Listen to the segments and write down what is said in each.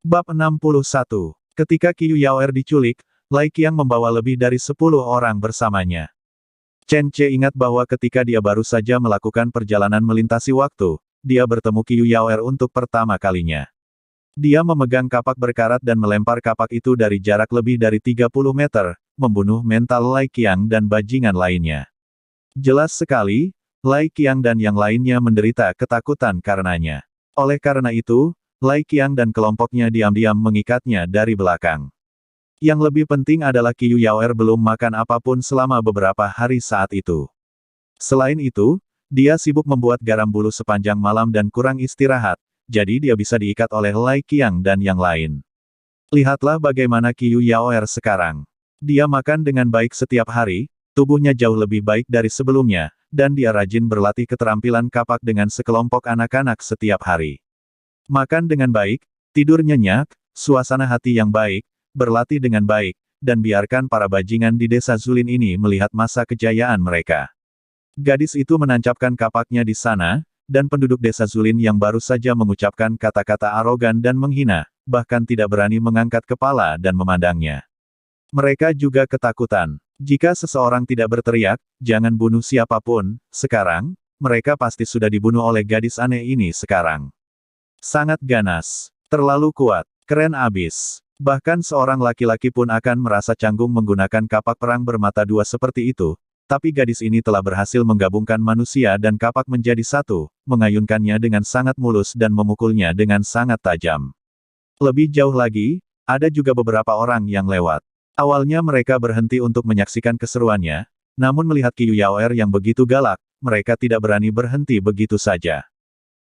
Bab 61. Ketika Qiu Yaoer diculik, Lai Qiang membawa lebih dari 10 orang bersamanya. Chen Ce ingat bahwa ketika dia baru saja melakukan perjalanan melintasi waktu, dia bertemu Qiu Yaoer untuk pertama kalinya. Dia memegang kapak berkarat dan melempar kapak itu dari jarak lebih dari 30 meter, membunuh mental Lai Qiang dan bajingan lainnya. Jelas sekali, Lai Qiang dan yang lainnya menderita ketakutan karenanya. Oleh karena itu, Lai Qiang dan kelompoknya diam-diam mengikatnya dari belakang. Yang lebih penting adalah Qiu Yaoer belum makan apapun selama beberapa hari saat itu. Selain itu, dia sibuk membuat garam bulu sepanjang malam dan kurang istirahat, jadi dia bisa diikat oleh Lai Qiang dan yang lain. Lihatlah bagaimana Qiu Yaoer sekarang. Dia makan dengan baik setiap hari, tubuhnya jauh lebih baik dari sebelumnya, dan dia rajin berlatih keterampilan kapak dengan sekelompok anak-anak setiap hari. Makan dengan baik, tidur nyenyak, suasana hati yang baik, berlatih dengan baik, dan biarkan para bajingan di desa Zulin ini melihat masa kejayaan mereka. Gadis itu menancapkan kapaknya di sana, dan penduduk desa Zulin yang baru saja mengucapkan kata-kata arogan dan menghina, bahkan tidak berani mengangkat kepala dan memandangnya. Mereka juga ketakutan. Jika seseorang tidak berteriak, jangan bunuh siapapun, sekarang, mereka pasti sudah dibunuh oleh gadis aneh ini sekarang. Sangat ganas. Terlalu kuat. Keren abis. Bahkan seorang laki-laki pun akan merasa canggung menggunakan kapak perang bermata dua seperti itu, tapi gadis ini telah berhasil menggabungkan manusia dan kapak menjadi satu, mengayunkannya dengan sangat mulus dan memukulnya dengan sangat tajam. Lebih jauh lagi, ada juga beberapa orang yang lewat. Awalnya mereka berhenti untuk menyaksikan keseruannya, namun melihat Qiu Yaoer yang begitu galak, mereka tidak berani berhenti begitu saja.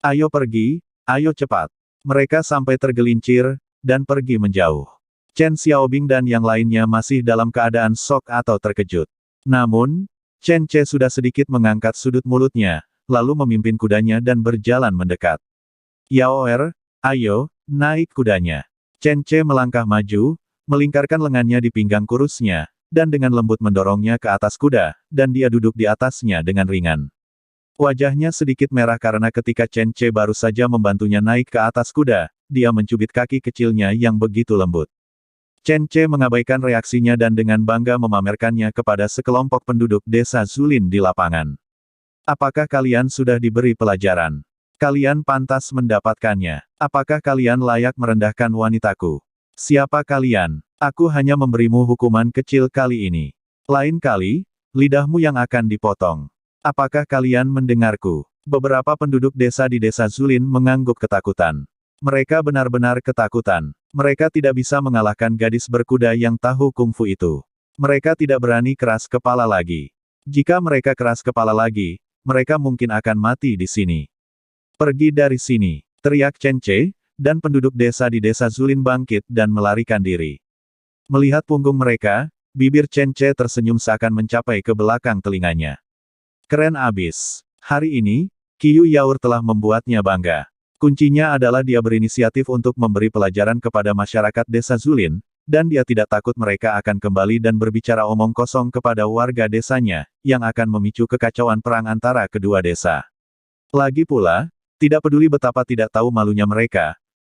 Ayo pergi, ayo cepat. Mereka sampai tergelincir, dan pergi menjauh. Chen Xiaobing dan yang lainnya masih dalam keadaan shock atau terkejut. Namun, Chen Ce sudah sedikit mengangkat sudut mulutnya, lalu memimpin kudanya dan berjalan mendekat. Yaoer, ayo, naik kudanya. Chen Ce melangkah maju, melingkarkan lengannya di pinggang kurusnya, dan dengan lembut mendorongnya ke atas kuda, dan dia duduk di atasnya dengan ringan. Wajahnya sedikit merah karena ketika Chen Ce baru saja membantunya naik ke atas kuda, dia mencubit kaki kecilnya yang begitu lembut. Chen Ce mengabaikan reaksinya dan dengan bangga memamerkannya kepada sekelompok penduduk desa Zulin di lapangan. Apakah kalian sudah diberi pelajaran? Kalian pantas mendapatkannya. Apakah kalian layak merendahkan wanitaku? Siapa kalian? Aku hanya memberimu hukuman kecil kali ini. Lain kali, lidahmu yang akan dipotong. Apakah kalian mendengarku? Beberapa penduduk desa di desa Zulin mengangguk ketakutan. Mereka benar-benar ketakutan. Mereka tidak bisa mengalahkan gadis berkuda yang tahu kungfu itu. Mereka tidak berani keras kepala lagi. Jika mereka keras kepala lagi, mereka mungkin akan mati di sini. Pergi dari sini, teriak Chen Ce, dan penduduk desa di desa Zulin bangkit dan melarikan diri. Melihat punggung mereka, bibir Chen Ce tersenyum seakan mencapai ke belakang telinganya. Keren abis. Hari ini, Qiu Yaoer telah membuatnya bangga. Kuncinya adalah dia berinisiatif untuk memberi pelajaran kepada masyarakat desa Zulin, dan dia tidak takut mereka akan kembali dan berbicara omong kosong kepada warga desanya, yang akan memicu kekacauan perang antara kedua desa. Lagi pula, tidak peduli betapa tidak tahu malunya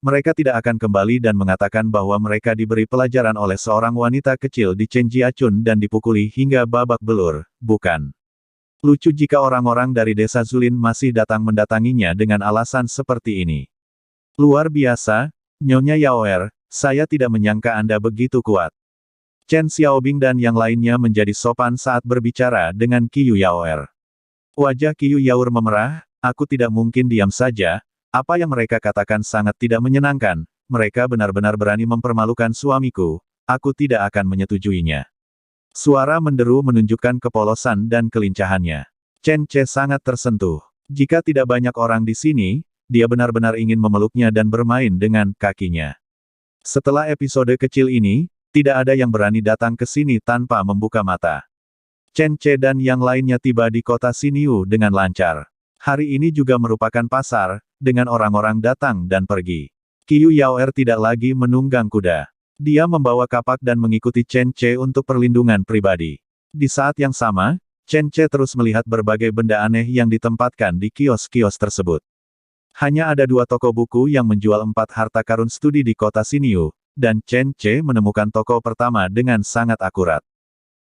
mereka tidak akan kembali dan mengatakan bahwa mereka diberi pelajaran oleh seorang wanita kecil di Chenjiachun dan dipukuli hingga babak belur, bukan? Lucu jika orang-orang dari desa Zulin masih datang mendatanginya dengan alasan seperti ini. Luar biasa, Nyonya Yaoer, saya tidak menyangka Anda begitu kuat. Chen Xiaobing dan yang lainnya menjadi sopan saat berbicara dengan Qiu Yaoer. Wajah Qiu Yaoer memerah, aku tidak mungkin diam saja, apa yang mereka katakan sangat tidak menyenangkan, mereka benar-benar berani mempermalukan suamiku, aku tidak akan menyetujuinya. Suara menderu menunjukkan kepolosan dan kelincahannya. Chen Ce sangat tersentuh. Jika tidak banyak orang di sini, dia benar-benar ingin memeluknya dan bermain dengan kakinya. Setelah episode kecil ini, tidak ada yang berani datang ke sini tanpa membuka mata. Chen Ce dan yang lainnya tiba di kota Xinyu dengan lancar. Hari ini juga merupakan pasar, dengan orang-orang datang dan pergi. Qiu Yaoer tidak lagi menunggang kuda. Dia membawa kapak dan mengikuti Chen Ce untuk perlindungan pribadi. Di saat yang sama, Chen Ce terus melihat berbagai benda aneh yang ditempatkan di kios-kios tersebut. Hanya ada 2 toko buku yang menjual 4 harta karun studi di kota Xinyu, dan Chen Ce menemukan toko pertama dengan sangat akurat.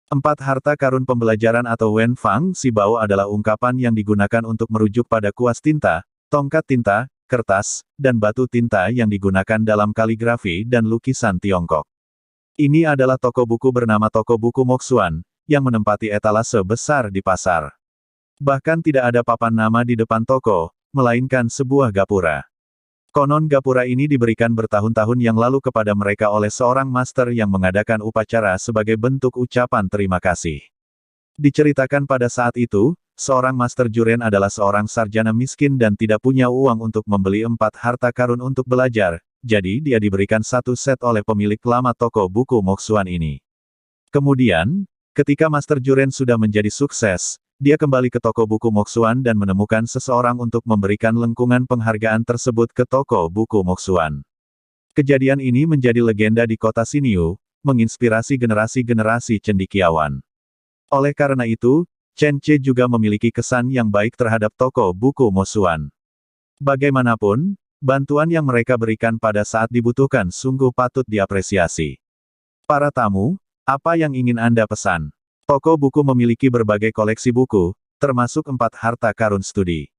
4 harta karun pembelajaran atau Wen Fang Xibao adalah ungkapan yang digunakan untuk merujuk pada kuas tinta, tongkat tinta, kertas, dan batu tinta yang digunakan dalam kaligrafi dan lukisan Tiongkok. Ini adalah toko buku bernama Toko Buku Moxuan, yang menempati etalase besar di pasar. Bahkan tidak ada papan nama di depan toko, melainkan sebuah gapura. Konon gapura ini diberikan bertahun-tahun yang lalu kepada mereka oleh seorang master yang mengadakan upacara sebagai bentuk ucapan terima kasih. Diceritakan pada saat itu, seorang master Juren adalah seorang sarjana miskin dan tidak punya uang untuk membeli 4 harta karun untuk belajar, jadi dia diberikan 1 set oleh pemilik lama toko buku Moxuan ini. Kemudian, ketika master Juren sudah menjadi sukses, dia kembali ke toko buku Moxuan dan menemukan seseorang untuk memberikan lengkungan penghargaan tersebut ke toko buku Moxuan. Kejadian ini menjadi legenda di kota Xinyu, menginspirasi generasi-generasi cendekiawan. Oleh karena itu, Chen Ce juga memiliki kesan yang baik terhadap toko buku Moxuan. Bagaimanapun, bantuan yang mereka berikan pada saat dibutuhkan sungguh patut diapresiasi. Para tamu, apa yang ingin Anda pesan? Toko buku memiliki berbagai koleksi buku, termasuk 4 harta karun studi.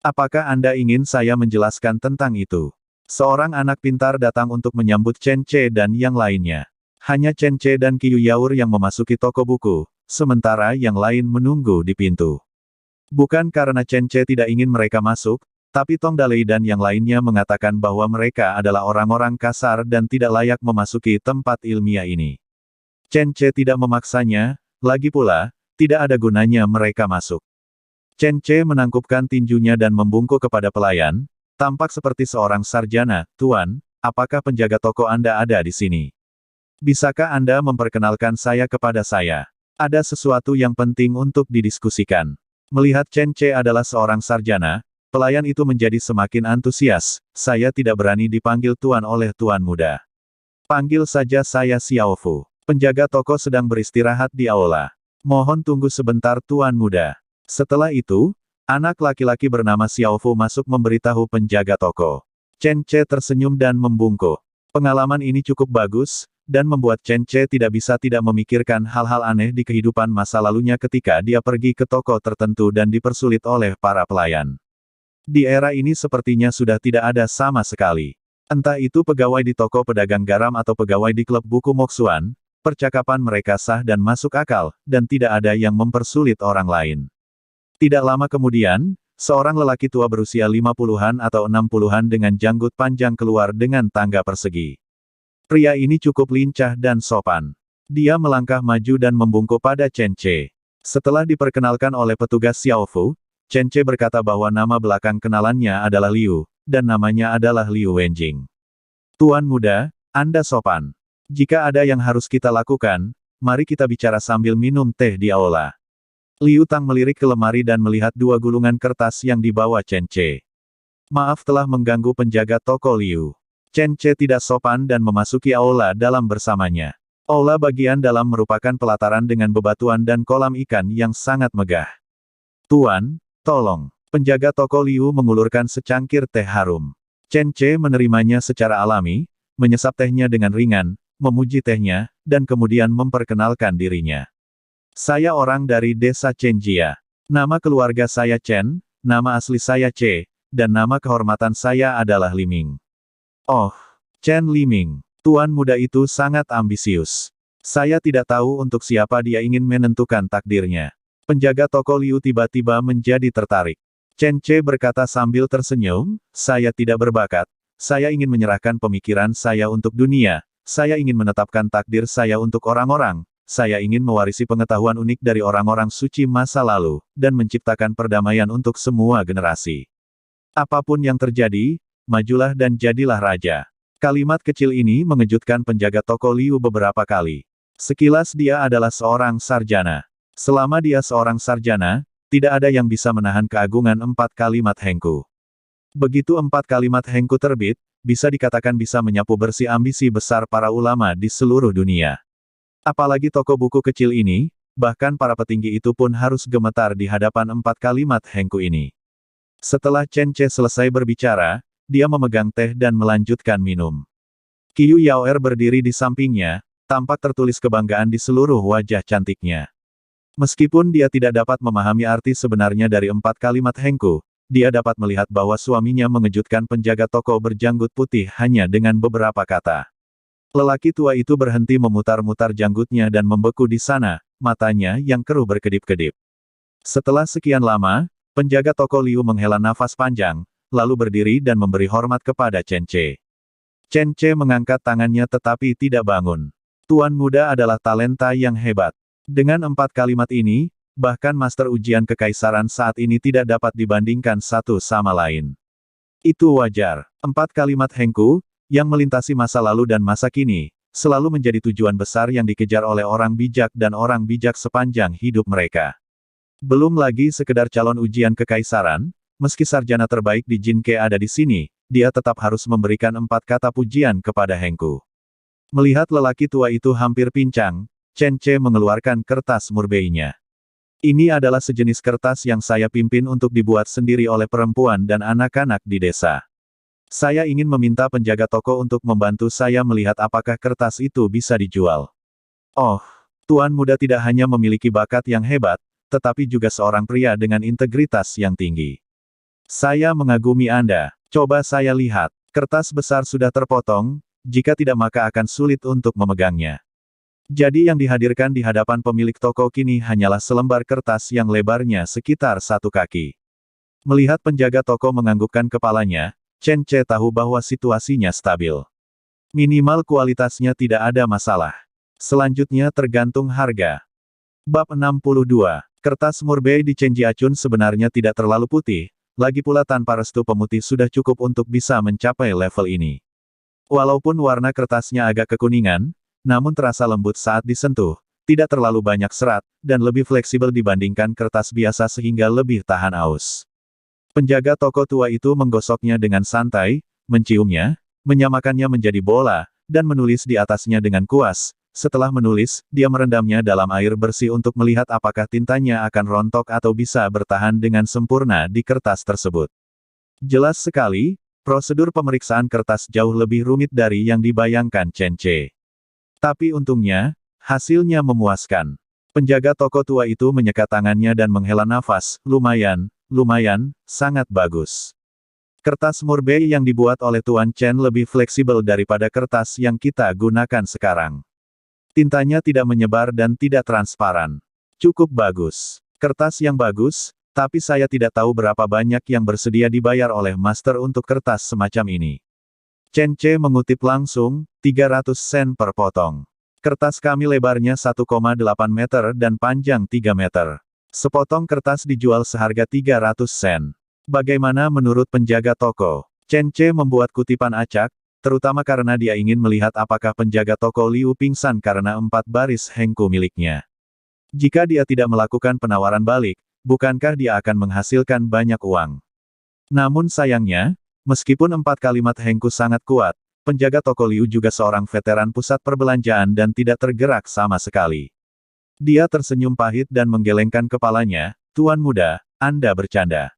Apakah Anda ingin saya menjelaskan tentang itu? Seorang anak pintar datang untuk menyambut Chen Ce dan yang lainnya. Hanya Chen Ce dan Qiu Yaur yang memasuki toko buku, sementara yang lain menunggu di pintu. Bukan karena Chen Ce tidak ingin mereka masuk, tapi Tong Dalei dan yang lainnya mengatakan bahwa mereka adalah orang-orang kasar dan tidak layak memasuki tempat ilmiah ini. Chen Ce tidak memaksanya. Lagi pula, tidak ada gunanya mereka masuk. Chen Ce menangkupkan tinjunya dan membungkuk kepada pelayan, tampak seperti seorang sarjana. Tuan, apakah penjaga toko Anda ada di sini? Bisakah Anda memperkenalkan saya kepada saya? Ada sesuatu yang penting untuk didiskusikan. Melihat Chen Ce adalah seorang sarjana, pelayan itu menjadi semakin antusias. Saya tidak berani dipanggil Tuan oleh Tuan Muda. Panggil saja saya Xiao Fu. Penjaga toko sedang beristirahat di aula. Mohon tunggu sebentar Tuan Muda. Setelah itu, anak laki-laki bernama Xiao Fu masuk memberitahu penjaga toko. Chen Ce tersenyum dan membungkuk. Pengalaman ini cukup bagus, dan membuat Chen Ce tidak bisa tidak memikirkan hal-hal aneh di kehidupan masa lalunya ketika dia pergi ke toko tertentu dan dipersulit oleh para pelayan. Di era ini sepertinya sudah tidak ada sama sekali. Entah itu pegawai di toko pedagang garam atau pegawai di klub buku Moxuan, percakapan mereka sah dan masuk akal, dan tidak ada yang mempersulit orang lain. Tidak lama kemudian, seorang lelaki tua berusia 50-an atau 60-an dengan janggut panjang keluar dengan tangga persegi. Pria ini cukup lincah dan sopan. Dia melangkah maju dan membungkuk pada Chen Ce. Setelah diperkenalkan oleh petugas Xiao Fu, Chen Ce berkata bahwa nama belakang kenalannya adalah Liu, dan namanya adalah Liu Wenjing. Tuan Muda, Anda sopan. Jika ada yang harus kita lakukan, mari kita bicara sambil minum teh di aula. Liu Tang melirik ke lemari dan melihat 2 gulungan kertas yang dibawa Chen Ce. Maaf telah mengganggu penjaga toko Liu. Chen Ce tidak sopan dan memasuki aula dalam bersamanya. Aula bagian dalam merupakan pelataran dengan bebatuan dan kolam ikan yang sangat megah. Tuan, tolong. Penjaga toko Liu mengulurkan secangkir teh harum. Chen Ce menerimanya secara alami, menyesap tehnya dengan ringan, memuji tehnya, dan kemudian memperkenalkan dirinya. Saya orang dari desa Chenjia. Nama keluarga saya Chen, nama asli saya Ce, dan nama kehormatan saya adalah Liming. Oh, Chen Liming. Tuan muda itu sangat ambisius. Saya tidak tahu untuk siapa dia ingin menentukan takdirnya. Penjaga toko Liu tiba-tiba menjadi tertarik. Chen Ce berkata sambil tersenyum, saya tidak berbakat. Saya ingin menyerahkan pemikiran saya untuk dunia. Saya ingin menetapkan takdir saya untuk orang-orang, saya ingin mewarisi pengetahuan unik dari orang-orang suci masa lalu, dan menciptakan perdamaian untuk semua generasi. Apapun yang terjadi, majulah dan jadilah raja. Kalimat kecil ini mengejutkan penjaga toko Liu beberapa kali. Sekilas dia adalah seorang sarjana. Selama dia seorang sarjana, tidak ada yang bisa menahan keagungan 4 kalimat hengku. Begitu 4 kalimat hengku terbit, bisa dikatakan bisa menyapu bersih ambisi besar para ulama di seluruh dunia. Apalagi toko buku kecil ini, bahkan para petinggi itu pun harus gemetar di hadapan 4 kalimat hengku ini. Setelah Chen Che selesai berbicara, dia memegang teh dan melanjutkan minum. Qiu Yaoer berdiri di sampingnya, tampak tertulis kebanggaan di seluruh wajah cantiknya. Meskipun dia tidak dapat memahami arti sebenarnya dari 4 kalimat Hengku, dia dapat melihat bahwa suaminya mengejutkan penjaga toko berjanggut putih hanya dengan beberapa kata. Lelaki tua itu berhenti memutar-mutar janggutnya dan membeku di sana, matanya yang keruh berkedip-kedip. Setelah sekian lama, penjaga toko Liu menghela nafas panjang, lalu berdiri dan memberi hormat kepada Chen Che. Chen Che mengangkat tangannya tetapi tidak bangun. Tuan muda adalah talenta yang hebat. Dengan 4 kalimat ini, bahkan master ujian kekaisaran saat ini tidak dapat dibandingkan satu sama lain. Itu wajar. 4 kalimat Hengku, yang melintasi masa lalu dan masa kini, selalu menjadi tujuan besar yang dikejar oleh orang bijak dan orang bijak sepanjang hidup mereka. Belum lagi sekedar calon ujian kekaisaran, meski sarjana terbaik di Jinke ada di sini, dia tetap harus memberikan 4 kata pujian kepada Hengku. Melihat lelaki tua itu hampir pincang, Chen Che mengeluarkan kertas murbeinya. Ini adalah sejenis kertas yang saya pimpin untuk dibuat sendiri oleh perempuan dan anak-anak di desa. Saya ingin meminta penjaga toko untuk membantu saya melihat apakah kertas itu bisa dijual. Oh, tuan muda tidak hanya memiliki bakat yang hebat, tetapi juga seorang pria dengan integritas yang tinggi. Saya mengagumi Anda. Coba saya lihat. Kertas besar sudah terpotong, jika tidak maka akan sulit untuk memegangnya. Jadi yang dihadirkan di hadapan pemilik toko kini hanyalah selembar kertas yang lebarnya sekitar 1 kaki. Melihat penjaga toko menganggukkan kepalanya, Chen Che tahu bahwa situasinya stabil. Minimal kualitasnya tidak ada masalah. Selanjutnya tergantung harga. Bab 62. Kertas murbei di Chenjiachun sebenarnya tidak terlalu putih, lagi pula tanpa restu pemutih sudah cukup untuk bisa mencapai level ini. Walaupun warna kertasnya agak kekuningan, namun terasa lembut saat disentuh, tidak terlalu banyak serat, dan lebih fleksibel dibandingkan kertas biasa sehingga lebih tahan aus. Penjaga toko tua itu menggosoknya dengan santai, menciumnya, menyamakannya menjadi bola, dan menulis di atasnya dengan kuas. Setelah menulis, dia merendamnya dalam air bersih untuk melihat apakah tintanya akan rontok atau bisa bertahan dengan sempurna di kertas tersebut. Jelas sekali, prosedur pemeriksaan kertas jauh lebih rumit dari yang dibayangkan Chen Che. Tapi untungnya, hasilnya memuaskan. Penjaga toko tua itu menyekat tangannya dan menghela nafas, lumayan, sangat bagus. Kertas murbei yang dibuat oleh Tuan Chen lebih fleksibel daripada kertas yang kita gunakan sekarang. Tintanya tidak menyebar dan tidak transparan. Cukup bagus. Kertas yang bagus, tapi saya tidak tahu berapa banyak yang bersedia dibayar oleh master untuk kertas semacam ini. Chen Che mengutip langsung, 300 sen per potong. Kertas kami lebarnya 1,8 meter dan panjang 3 meter. Sepotong kertas dijual seharga 300 sen. Bagaimana menurut penjaga toko? Chen Che membuat kutipan acak, terutama karena dia ingin melihat apakah penjaga toko Liu pingsan karena 4 baris Hengku miliknya. Jika dia tidak melakukan penawaran balik, bukankah dia akan menghasilkan banyak uang? Namun sayangnya, meskipun 4 kalimat Hengku sangat kuat, penjaga toko Liu juga seorang veteran pusat perbelanjaan dan tidak tergerak sama sekali. Dia tersenyum pahit dan menggelengkan kepalanya, "Tuan muda, Anda bercanda.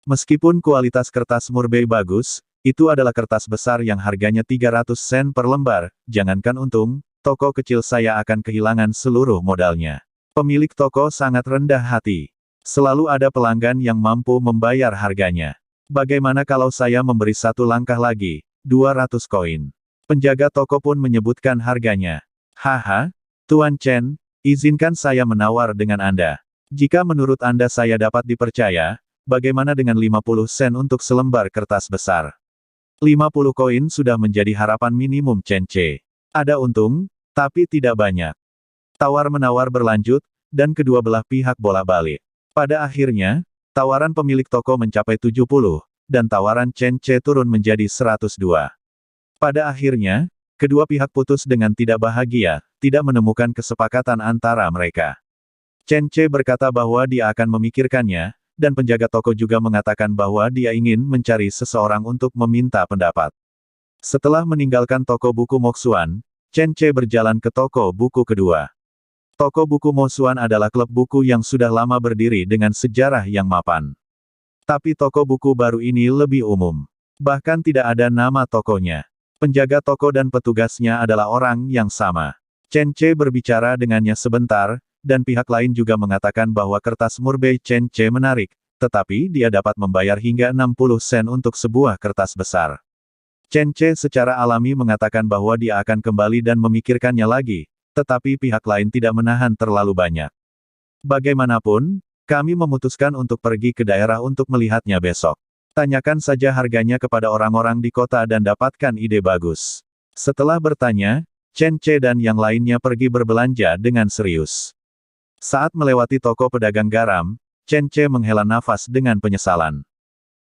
Meskipun kualitas kertas murbei bagus, itu adalah kertas besar yang harganya 300 sen per lembar, jangankan untung, toko kecil saya akan kehilangan seluruh modalnya." Pemilik toko sangat rendah hati. Selalu ada pelanggan yang mampu membayar harganya. Bagaimana kalau saya memberi 1 langkah lagi, 200 koin. Penjaga toko pun menyebutkan harganya. Haha, Tuan Chen, izinkan saya menawar dengan Anda. Jika menurut Anda saya dapat dipercaya, bagaimana dengan 50 sen untuk selembar kertas besar? 50 koin sudah menjadi harapan minimum Chen Che. Ada untung, tapi tidak banyak. Tawar-menawar berlanjut, dan kedua belah pihak bolak-balik. Pada akhirnya, tawaran pemilik toko mencapai 70, dan tawaran Chen Che turun menjadi 102. Pada akhirnya, kedua pihak putus dengan tidak bahagia, tidak menemukan kesepakatan antara mereka. Chen Che berkata bahwa dia akan memikirkannya, dan penjaga toko juga mengatakan bahwa dia ingin mencari seseorang untuk meminta pendapat. Setelah meninggalkan toko buku Moxuan, Chen Che berjalan ke toko buku kedua. Toko buku Moxuan adalah klub buku yang sudah lama berdiri dengan sejarah yang mapan. Tapi toko buku baru ini lebih umum. Bahkan tidak ada nama tokonya. Penjaga toko dan petugasnya adalah orang yang sama. Chen Ce berbicara dengannya sebentar, dan pihak lain juga mengatakan bahwa kertas murbei Chen Ce menarik, tetapi dia dapat membayar hingga 60 sen untuk sebuah kertas besar. Chen Ce secara alami mengatakan bahwa dia akan kembali dan memikirkannya lagi, tetapi pihak lain tidak menahan terlalu banyak. Bagaimanapun, kami memutuskan untuk pergi ke daerah untuk melihatnya besok. Tanyakan saja harganya kepada orang-orang di kota dan dapatkan ide bagus. Setelah bertanya, Chen Ce dan yang lainnya pergi berbelanja dengan serius. Saat melewati toko pedagang garam, Chen Ce menghela nafas dengan penyesalan.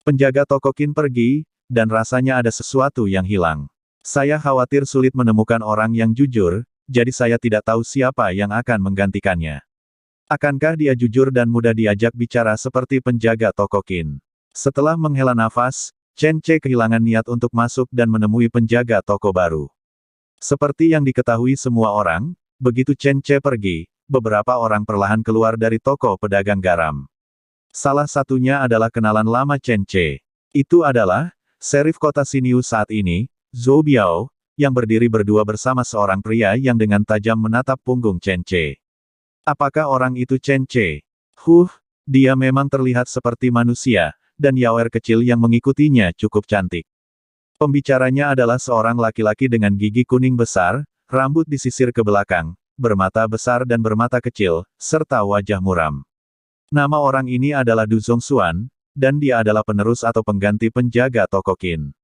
Penjaga toko Qin pergi, dan rasanya ada sesuatu yang hilang. Saya khawatir sulit menemukan orang yang jujur, jadi saya tidak tahu siapa yang akan menggantikannya. Akankah dia jujur dan mudah diajak bicara seperti penjaga toko Qin? Setelah menghela nafas, Chen Ce kehilangan niat untuk masuk dan menemui penjaga toko baru. Seperti yang diketahui semua orang, begitu Chen Ce pergi, beberapa orang perlahan keluar dari toko pedagang garam. Salah satunya adalah kenalan lama Chen Ce. Itu adalah Serif Kota Xinyu saat ini, Zhou Biao, yang berdiri berdua bersama seorang pria yang dengan tajam menatap punggung Chen Ce. Apakah orang itu Chen Ce? Dia memang terlihat seperti manusia, dan yaoer kecil yang mengikutinya cukup cantik. Pembicaranya adalah seorang laki-laki dengan gigi kuning besar, rambut disisir ke belakang, bermata besar dan bermata kecil, serta wajah muram. Nama orang ini adalah Du Zongxuan, dan dia adalah penerus atau pengganti penjaga toko Qin.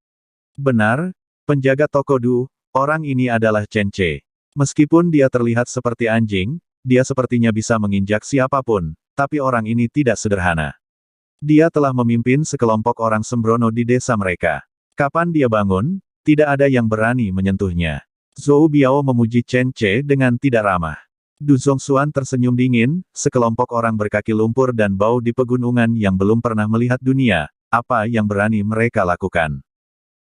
Benar, penjaga toko Du, orang ini adalah Chen Ce. Meskipun dia terlihat seperti anjing, dia sepertinya bisa menginjak siapapun, tapi orang ini tidak sederhana. Dia telah memimpin sekelompok orang sembrono di desa mereka. Kapan dia bangun, tidak ada yang berani menyentuhnya. Zhou Biao memuji Chen Ce dengan tidak ramah. Du Zongxuan tersenyum dingin, sekelompok orang berkaki lumpur dan bau di pegunungan yang belum pernah melihat dunia, apa yang berani mereka lakukan.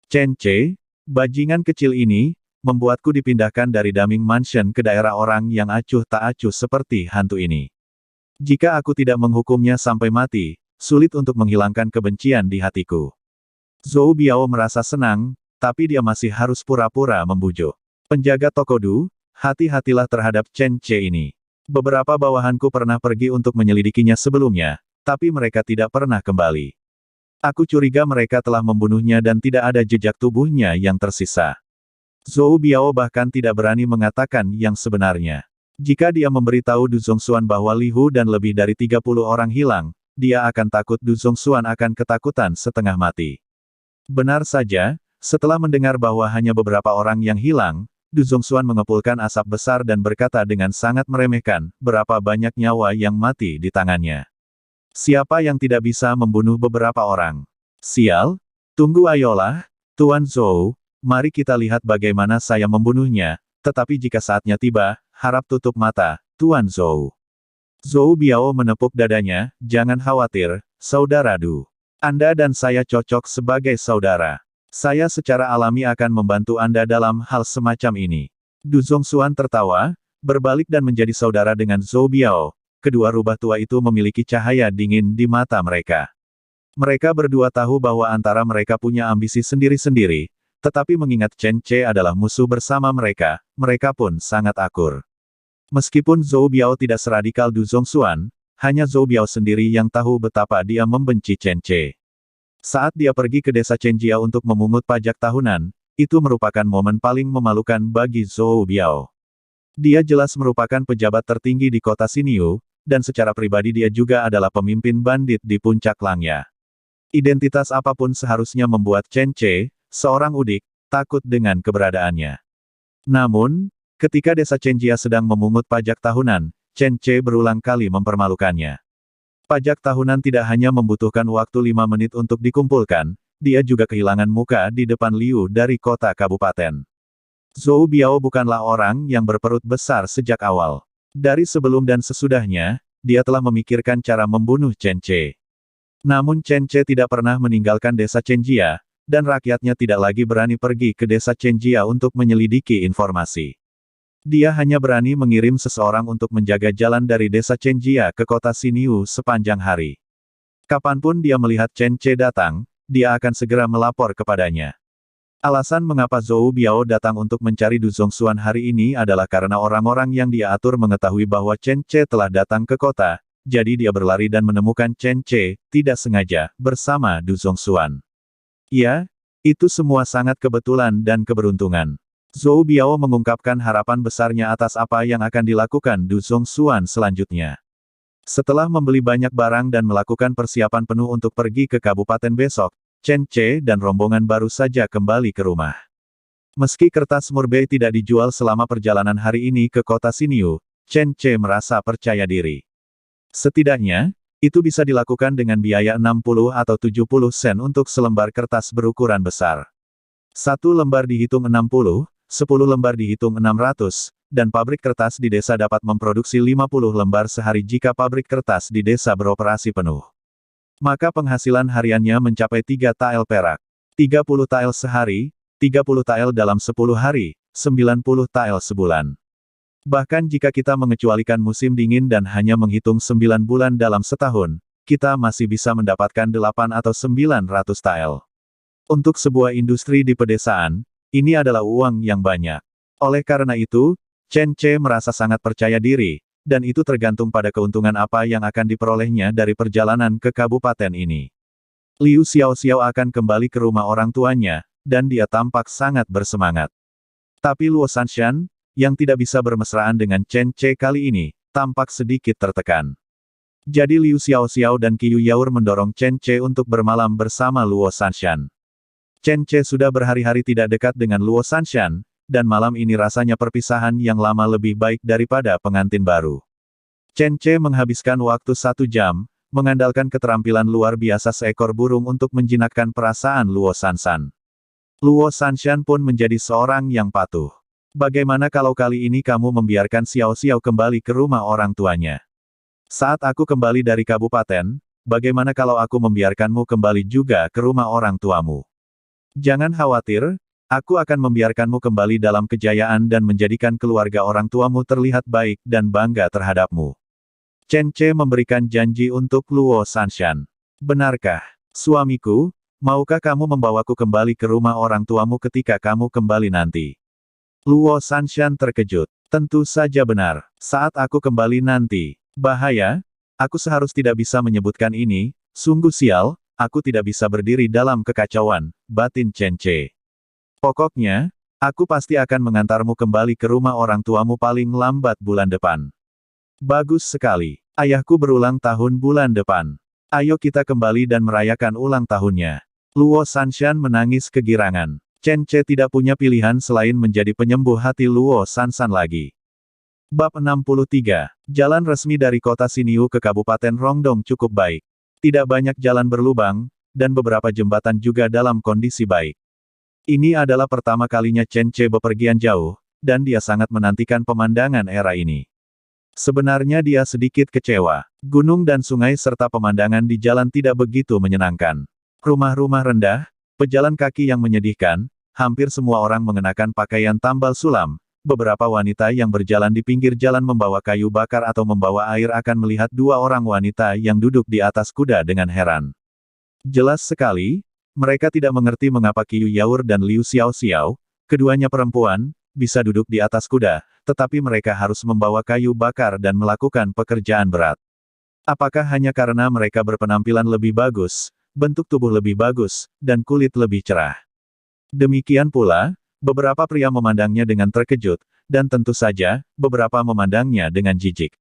Chen Ce, bajingan kecil ini, membuatku dipindahkan dari Daming Mansion ke daerah orang yang acuh tak acuh seperti hantu ini. Jika aku tidak menghukumnya sampai mati, sulit untuk menghilangkan kebencian di hatiku. Zhou Biao merasa senang, tapi dia masih harus pura-pura membujuk. Penjaga toko Du, hati-hatilah terhadap Chen Ce ini. Beberapa bawahanku pernah pergi untuk menyelidikinya sebelumnya, tapi mereka tidak pernah kembali. Aku curiga mereka telah membunuhnya dan tidak ada jejak tubuhnya yang tersisa. Zhou Biao bahkan tidak berani mengatakan yang sebenarnya. Jika dia memberitahu Du Zongxuan bahwa Li Hu dan lebih dari 30 orang hilang, dia akan takut Du Zongxuan akan ketakutan setengah mati. Benar saja, setelah mendengar bahwa hanya beberapa orang yang hilang, Du Zongxuan mengepulkan asap besar dan berkata dengan sangat meremehkan, berapa banyak nyawa yang mati di tangannya. Siapa yang tidak bisa membunuh beberapa orang? Sial, tunggu ayolah, Tuan Zhou. Mari kita lihat bagaimana saya membunuhnya, tetapi jika saatnya tiba, harap tutup mata, Tuan Zhou. Zhou Biao menepuk dadanya, jangan khawatir, Saudara Du. Anda dan saya cocok sebagai saudara. Saya secara alami akan membantu Anda dalam hal semacam ini. Du Zongxuan tertawa, berbalik dan menjadi saudara dengan Zhou Biao. Kedua rubah tua itu memiliki cahaya dingin di mata mereka. Mereka berdua tahu bahwa antara mereka punya ambisi sendiri-sendiri, tetapi mengingat Chen Ce adalah musuh bersama mereka, mereka pun sangat akur. Meskipun Zhou Biao tidak seradikal Du Zongxuan, hanya Zhou Biao sendiri yang tahu betapa dia membenci Chen Ce. Saat dia pergi ke desa Chenjia untuk memungut pajak tahunan, itu merupakan momen paling memalukan bagi Zhou Biao. Dia jelas merupakan pejabat tertinggi di kota Xinyu, dan secara pribadi dia juga adalah pemimpin bandit di puncak Langya. Identitas apapun seharusnya membuat Chen Ce, seorang udik, takut dengan keberadaannya. Namun, ketika desa Chenjia sedang memungut pajak tahunan, Chen Ce berulang kali mempermalukannya. Pajak tahunan tidak hanya membutuhkan waktu 5 menit untuk dikumpulkan, dia juga kehilangan muka di depan Liu dari kota kabupaten. Zhou Biao bukanlah orang yang berperut besar sejak awal. Dari sebelum dan sesudahnya, dia telah memikirkan cara membunuh Chen Ce. Namun Chen Ce tidak pernah meninggalkan desa Chenjia, dan rakyatnya tidak lagi berani pergi ke desa Chenjia untuk menyelidiki informasi. Dia hanya berani mengirim seseorang untuk menjaga jalan dari desa Chenjia ke kota Xinyu sepanjang hari. Kapanpun dia melihat Chen Ce datang, dia akan segera melapor kepadanya. Alasan mengapa Zhou Biao datang untuk mencari Du Zongxuan hari ini adalah karena orang-orang yang dia atur mengetahui bahwa Chen Ce telah datang ke kota, jadi dia berlari dan menemukan Chen Ce, tidak sengaja, bersama Du Zongxuan. Ya, itu semua sangat kebetulan dan keberuntungan. Zhou Biao mengungkapkan harapan besarnya atas apa yang akan dilakukan Du Zongxuan selanjutnya. Setelah membeli banyak barang dan melakukan persiapan penuh untuk pergi ke kabupaten besok, Chen Ce dan rombongan baru saja kembali ke rumah. Meski kertas Murbei tidak dijual selama perjalanan hari ini ke kota Xinyu, Chen Ce merasa percaya diri. Setidaknya, itu bisa dilakukan dengan biaya 60 atau 70 sen untuk selembar kertas berukuran besar. Satu lembar dihitung 60, 10 lembar dihitung 600, dan pabrik kertas di desa dapat memproduksi 50 lembar sehari jika pabrik kertas di desa beroperasi penuh. Maka penghasilan hariannya mencapai 3 tael perak. 30 tael sehari, 30 tael dalam 10 hari, 90 tael sebulan. Bahkan jika kita mengecualikan musim dingin dan hanya menghitung 9 bulan dalam setahun, kita masih bisa mendapatkan 8 atau 900 tael. Untuk sebuah industri di pedesaan, ini adalah uang yang banyak. Oleh karena itu, Chen Ce merasa sangat percaya diri, dan itu tergantung pada keuntungan apa yang akan diperolehnya dari perjalanan ke kabupaten ini. Liu Xiaoxiao akan kembali ke rumah orang tuanya, dan dia tampak sangat bersemangat. Tapi Luo Sanshan, yang tidak bisa bermesraan dengan Chen Ce kali ini, tampak sedikit tertekan. Jadi Liu Xiaoxiao dan Qiu Yaur mendorong Chen Ce untuk bermalam bersama Luo Sanshan. Chen Ce sudah berhari-hari tidak dekat dengan Luo Sanshan, dan malam ini rasanya perpisahan yang lama lebih baik daripada pengantin baru. Chen Ce menghabiskan waktu 1 jam, mengandalkan keterampilan luar biasa seekor burung untuk menjinakkan perasaan Luo Sanshan. Luo Sanshan pun menjadi seorang yang patuh. Bagaimana kalau kali ini kamu membiarkan Xiao Xiao kembali ke rumah orang tuanya? Saat aku kembali dari kabupaten, bagaimana kalau aku membiarkanmu kembali juga ke rumah orang tuamu? Jangan khawatir, aku akan membiarkanmu kembali dalam kejayaan dan menjadikan keluarga orang tuamu terlihat baik dan bangga terhadapmu. Chen Ce memberikan janji untuk Luo Sanshan. Benarkah, suamiku, maukah kamu membawaku kembali ke rumah orang tuamu ketika kamu kembali nanti? Luo Sanshan terkejut. Tentu saja benar. Saat aku kembali nanti. Bahaya? Aku seharusnya tidak bisa menyebutkan ini, sungguh sial, aku tidak bisa berdiri dalam kekacauan, batin Chen Ce. Pokoknya, aku pasti akan mengantarmu kembali ke rumah orang tuamu paling lambat bulan depan. Bagus sekali. Ayahku berulang tahun bulan depan. Ayo kita kembali dan merayakan ulang tahunnya. Luo Sanshan menangis kegirangan. Chen Ce tidak punya pilihan selain menjadi penyembuh hati Luo Sanshan lagi. Bab 63. Jalan resmi dari kota Xinyu ke Kabupaten Rongdong cukup baik. Tidak banyak jalan berlubang, dan beberapa jembatan juga dalam kondisi baik. Ini adalah pertama kalinya Chen Ce bepergian jauh, dan dia sangat menantikan pemandangan era ini. Sebenarnya dia sedikit kecewa. Gunung dan sungai serta pemandangan di jalan tidak begitu menyenangkan. Rumah-rumah rendah, pejalan kaki yang menyedihkan, hampir semua orang mengenakan pakaian tambal sulam. Beberapa wanita yang berjalan di pinggir jalan membawa kayu bakar atau membawa air akan melihat 2 orang wanita yang duduk di atas kuda dengan heran. Jelas sekali, mereka tidak mengerti mengapa Qiu Yaur dan Liu Xiaoxiao, keduanya perempuan, bisa duduk di atas kuda, tetapi mereka harus membawa kayu bakar dan melakukan pekerjaan berat. Apakah hanya karena mereka berpenampilan lebih bagus, bentuk tubuh lebih bagus, dan kulit lebih cerah? Demikian pula, beberapa pria memandangnya dengan terkejut, dan tentu saja, beberapa memandangnya dengan jijik.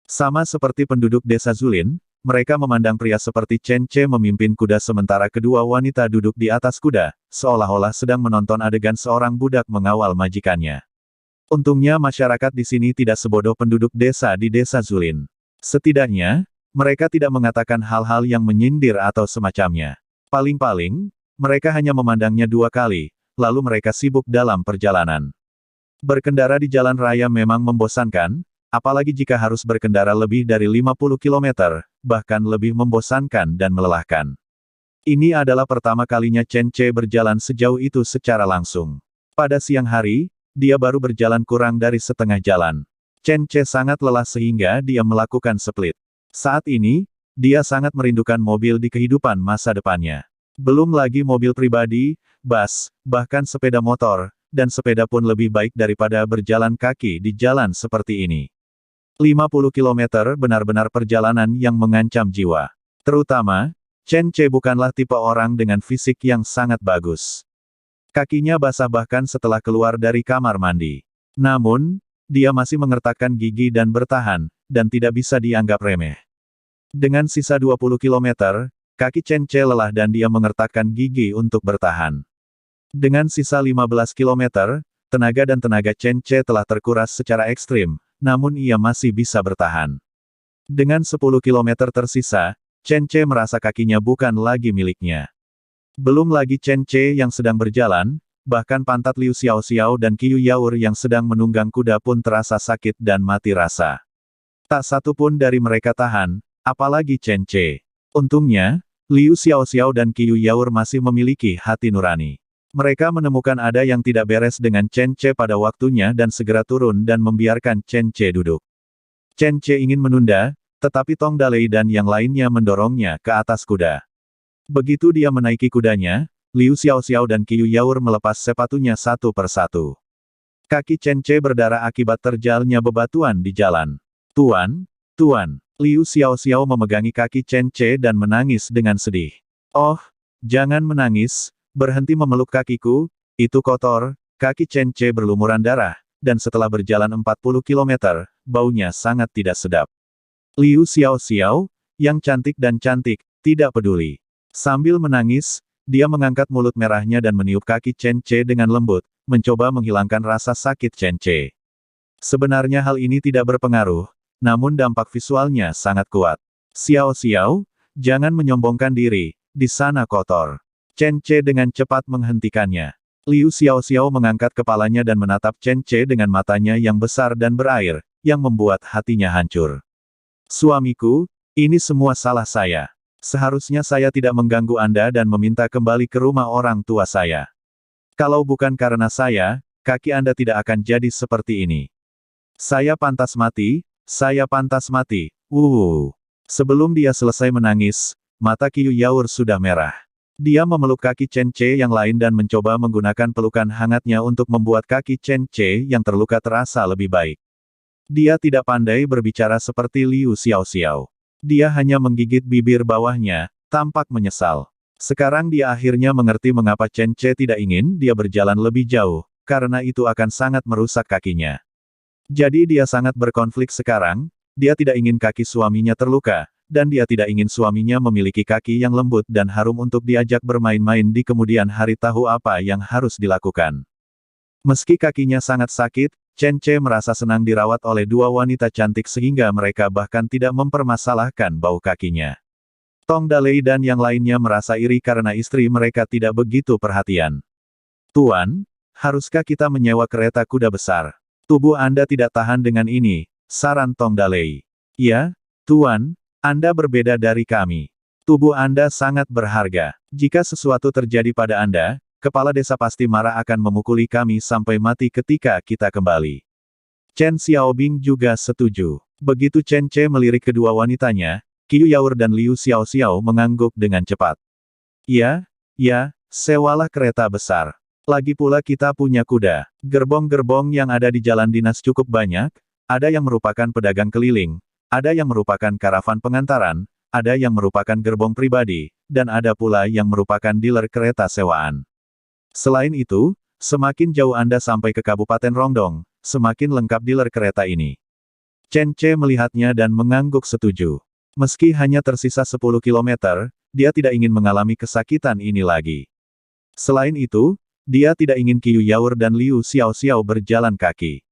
Sama seperti penduduk desa Zulin, mereka memandang pria seperti Chen Ce memimpin kuda sementara kedua wanita duduk di atas kuda, seolah-olah sedang menonton adegan seorang budak mengawal majikannya. Untungnya masyarakat di sini tidak sebodoh penduduk desa di desa Zulin. Setidaknya, mereka tidak mengatakan hal-hal yang menyindir atau semacamnya. Paling-paling, mereka hanya memandangnya 2 kali, lalu mereka sibuk dalam perjalanan. Berkendara di jalan raya memang membosankan, apalagi jika harus berkendara lebih dari 50 km, bahkan lebih membosankan dan melelahkan. Ini adalah pertama kalinya Chen Ce berjalan sejauh itu secara langsung. Pada siang hari, dia baru berjalan kurang dari setengah jalan. Chen Ce sangat lelah sehingga dia melakukan split. Saat ini, dia sangat merindukan mobil di kehidupan masa depannya. Belum lagi mobil pribadi, bus, bahkan sepeda motor, dan sepeda pun lebih baik daripada berjalan kaki di jalan seperti ini. 50 km benar-benar perjalanan yang mengancam jiwa. Terutama, Chen Ce bukanlah tipe orang dengan fisik yang sangat bagus. Kakinya basah bahkan setelah keluar dari kamar mandi. Namun, dia masih mengertakkan gigi dan bertahan, dan tidak bisa dianggap remeh. Dengan sisa 20 km, kaki Chen Ce lelah dan dia mengertakkan gigi untuk bertahan. Dengan sisa 15 km, tenaga dan tenaga Chen Ce telah terkuras secara ekstrim, namun ia masih bisa bertahan. Dengan 10 km tersisa, Chen Ce merasa kakinya bukan lagi miliknya. Belum lagi Chen Ce yang sedang berjalan, bahkan pantat Liu Xiaoxiao dan Qiu Yaour yang sedang menunggang kuda pun terasa sakit dan mati rasa. Tak satu pun dari mereka tahan, apalagi Chen Ce. Untungnya, Liu Xiaoxiao dan Qiu Yaour masih memiliki hati nurani. Mereka menemukan ada yang tidak beres dengan Chen Ce pada waktunya dan segera turun dan membiarkan Chen Ce duduk. Chen Ce ingin menunda, tetapi Tong Dalei dan yang lainnya mendorongnya ke atas kuda. Begitu dia menaiki kudanya, Liu Xiaoxiao dan Qiu Yaour melepas sepatunya satu persatu. Kaki Chen Ce berdarah akibat terjalnya bebatuan di jalan. Tuan, Tuan, Liu Xiaoxiao memegangi kaki Chen Ce dan menangis dengan sedih. Oh, jangan menangis, berhenti memeluk kakiku, itu kotor. Kaki Chen Ce berlumuran darah, dan setelah berjalan 40 km, baunya sangat tidak sedap. Liu Xiaoxiao, yang cantik dan cantik, tidak peduli. Sambil menangis, dia mengangkat mulut merahnya dan meniup kaki Chen Ce dengan lembut, mencoba menghilangkan rasa sakit Chen Ce. Sebenarnya hal ini tidak berpengaruh, namun dampak visualnya sangat kuat. Xiaoxiao, jangan menyombongkan diri, di sana kotor. Chen Ce dengan cepat menghentikannya. Liu Xiaoxiao mengangkat kepalanya dan menatap Chen Ce dengan matanya yang besar dan berair, yang membuat hatinya hancur. Suamiku, ini semua salah saya. Seharusnya saya tidak mengganggu Anda dan meminta kembali ke rumah orang tua saya. Kalau bukan karena saya, kaki Anda tidak akan jadi seperti ini. Saya pantas mati, saya pantas mati. Sebelum dia selesai menangis, mata Qiu Yaour sudah merah. Dia memeluk kaki Chen Ce yang lain dan mencoba menggunakan pelukan hangatnya untuk membuat kaki Chen Ce yang terluka terasa lebih baik. Dia tidak pandai berbicara seperti Liu Xiaoxiao. Dia hanya menggigit bibir bawahnya, tampak menyesal. Sekarang dia akhirnya mengerti mengapa Chen Ce tidak ingin dia berjalan lebih jauh, karena itu akan sangat merusak kakinya. Jadi dia sangat berkonflik sekarang, dia tidak ingin kaki suaminya terluka, dan dia tidak ingin suaminya memiliki kaki yang lembut dan harum untuk diajak bermain-main di kemudian hari. Tahu apa yang harus dilakukan. Meski kakinya sangat sakit, Chen Ce merasa senang dirawat oleh dua wanita cantik sehingga mereka bahkan tidak mempermasalahkan bau kakinya. Tong Dalei dan yang lainnya merasa iri karena istri mereka tidak begitu perhatian. Tuan, haruskah kita menyewa kereta kuda besar? Tubuh Anda tidak tahan dengan ini, saran Tong Dalei. Ya, Tuan, Anda berbeda dari kami. Tubuh Anda sangat berharga. Jika sesuatu terjadi pada Anda, kepala desa pasti marah akan memukuli kami sampai mati ketika kita kembali. Chen Xiaobing juga setuju. Begitu Chen Ce melirik kedua wanitanya, Qiu Yaour dan Liu Xiaoxiao mengangguk dengan cepat. Ya, sewalah kereta besar. Lagi pula kita punya kuda. Gerbong-gerbong yang ada di jalan dinas cukup banyak, ada yang merupakan pedagang keliling, ada yang merupakan karavan pengantaran, ada yang merupakan gerbong pribadi, dan ada pula yang merupakan dealer kereta sewaan. Selain itu, semakin jauh Anda sampai ke Kabupaten Rongdong, semakin lengkap dealer kereta ini. Chen Ce melihatnya dan mengangguk setuju. Meski hanya tersisa 10 km, dia tidak ingin mengalami kesakitan ini lagi. Selain itu, dia tidak ingin Qiu Yaour dan Liu Xiaoxiao berjalan kaki.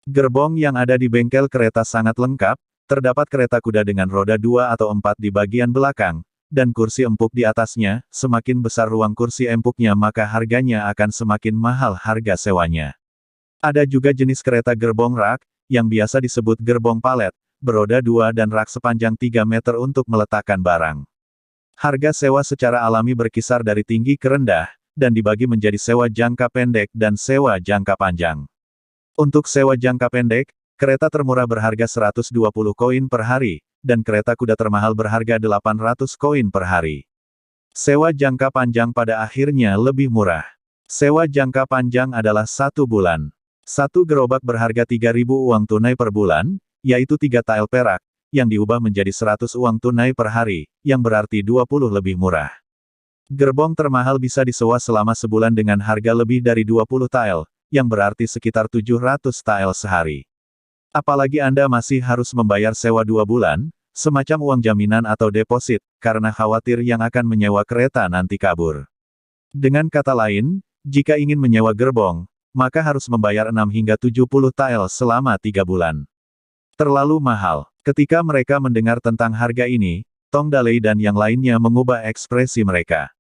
Gerbong yang ada di bengkel kereta sangat lengkap, terdapat kereta kuda dengan roda 2 atau 4 di bagian belakang, dan kursi empuk di atasnya. Semakin besar ruang kursi empuknya maka harganya akan semakin mahal harga sewanya. Ada juga jenis kereta gerbong rak, yang biasa disebut gerbong palet, beroda 2 dan rak sepanjang 3 meter untuk meletakkan barang. Harga sewa secara alami berkisar dari tinggi ke rendah, dan dibagi menjadi sewa jangka pendek dan sewa jangka panjang. Untuk sewa jangka pendek, kereta termurah berharga 120 koin per hari, dan kereta kuda termahal berharga 800 koin per hari. Sewa jangka panjang pada akhirnya lebih murah. Sewa jangka panjang adalah 1 bulan. Satu gerobak berharga 3.000 uang tunai per bulan, yaitu 3 tael perak, yang diubah menjadi 100 uang tunai per hari, yang berarti 20 lebih murah. Gerbong termahal bisa disewa selama sebulan dengan harga lebih dari 20 tael, yang berarti sekitar 700 tael sehari. Apalagi Anda masih harus membayar sewa 2 bulan, semacam uang jaminan atau deposit, karena khawatir yang akan menyewa kereta nanti kabur. Dengan kata lain, jika ingin menyewa gerbong, maka harus membayar 6 hingga 70 tael selama 3 bulan. Terlalu mahal. Ketika mereka mendengar tentang harga ini, Tong Dalei dan yang lainnya mengubah ekspresi mereka.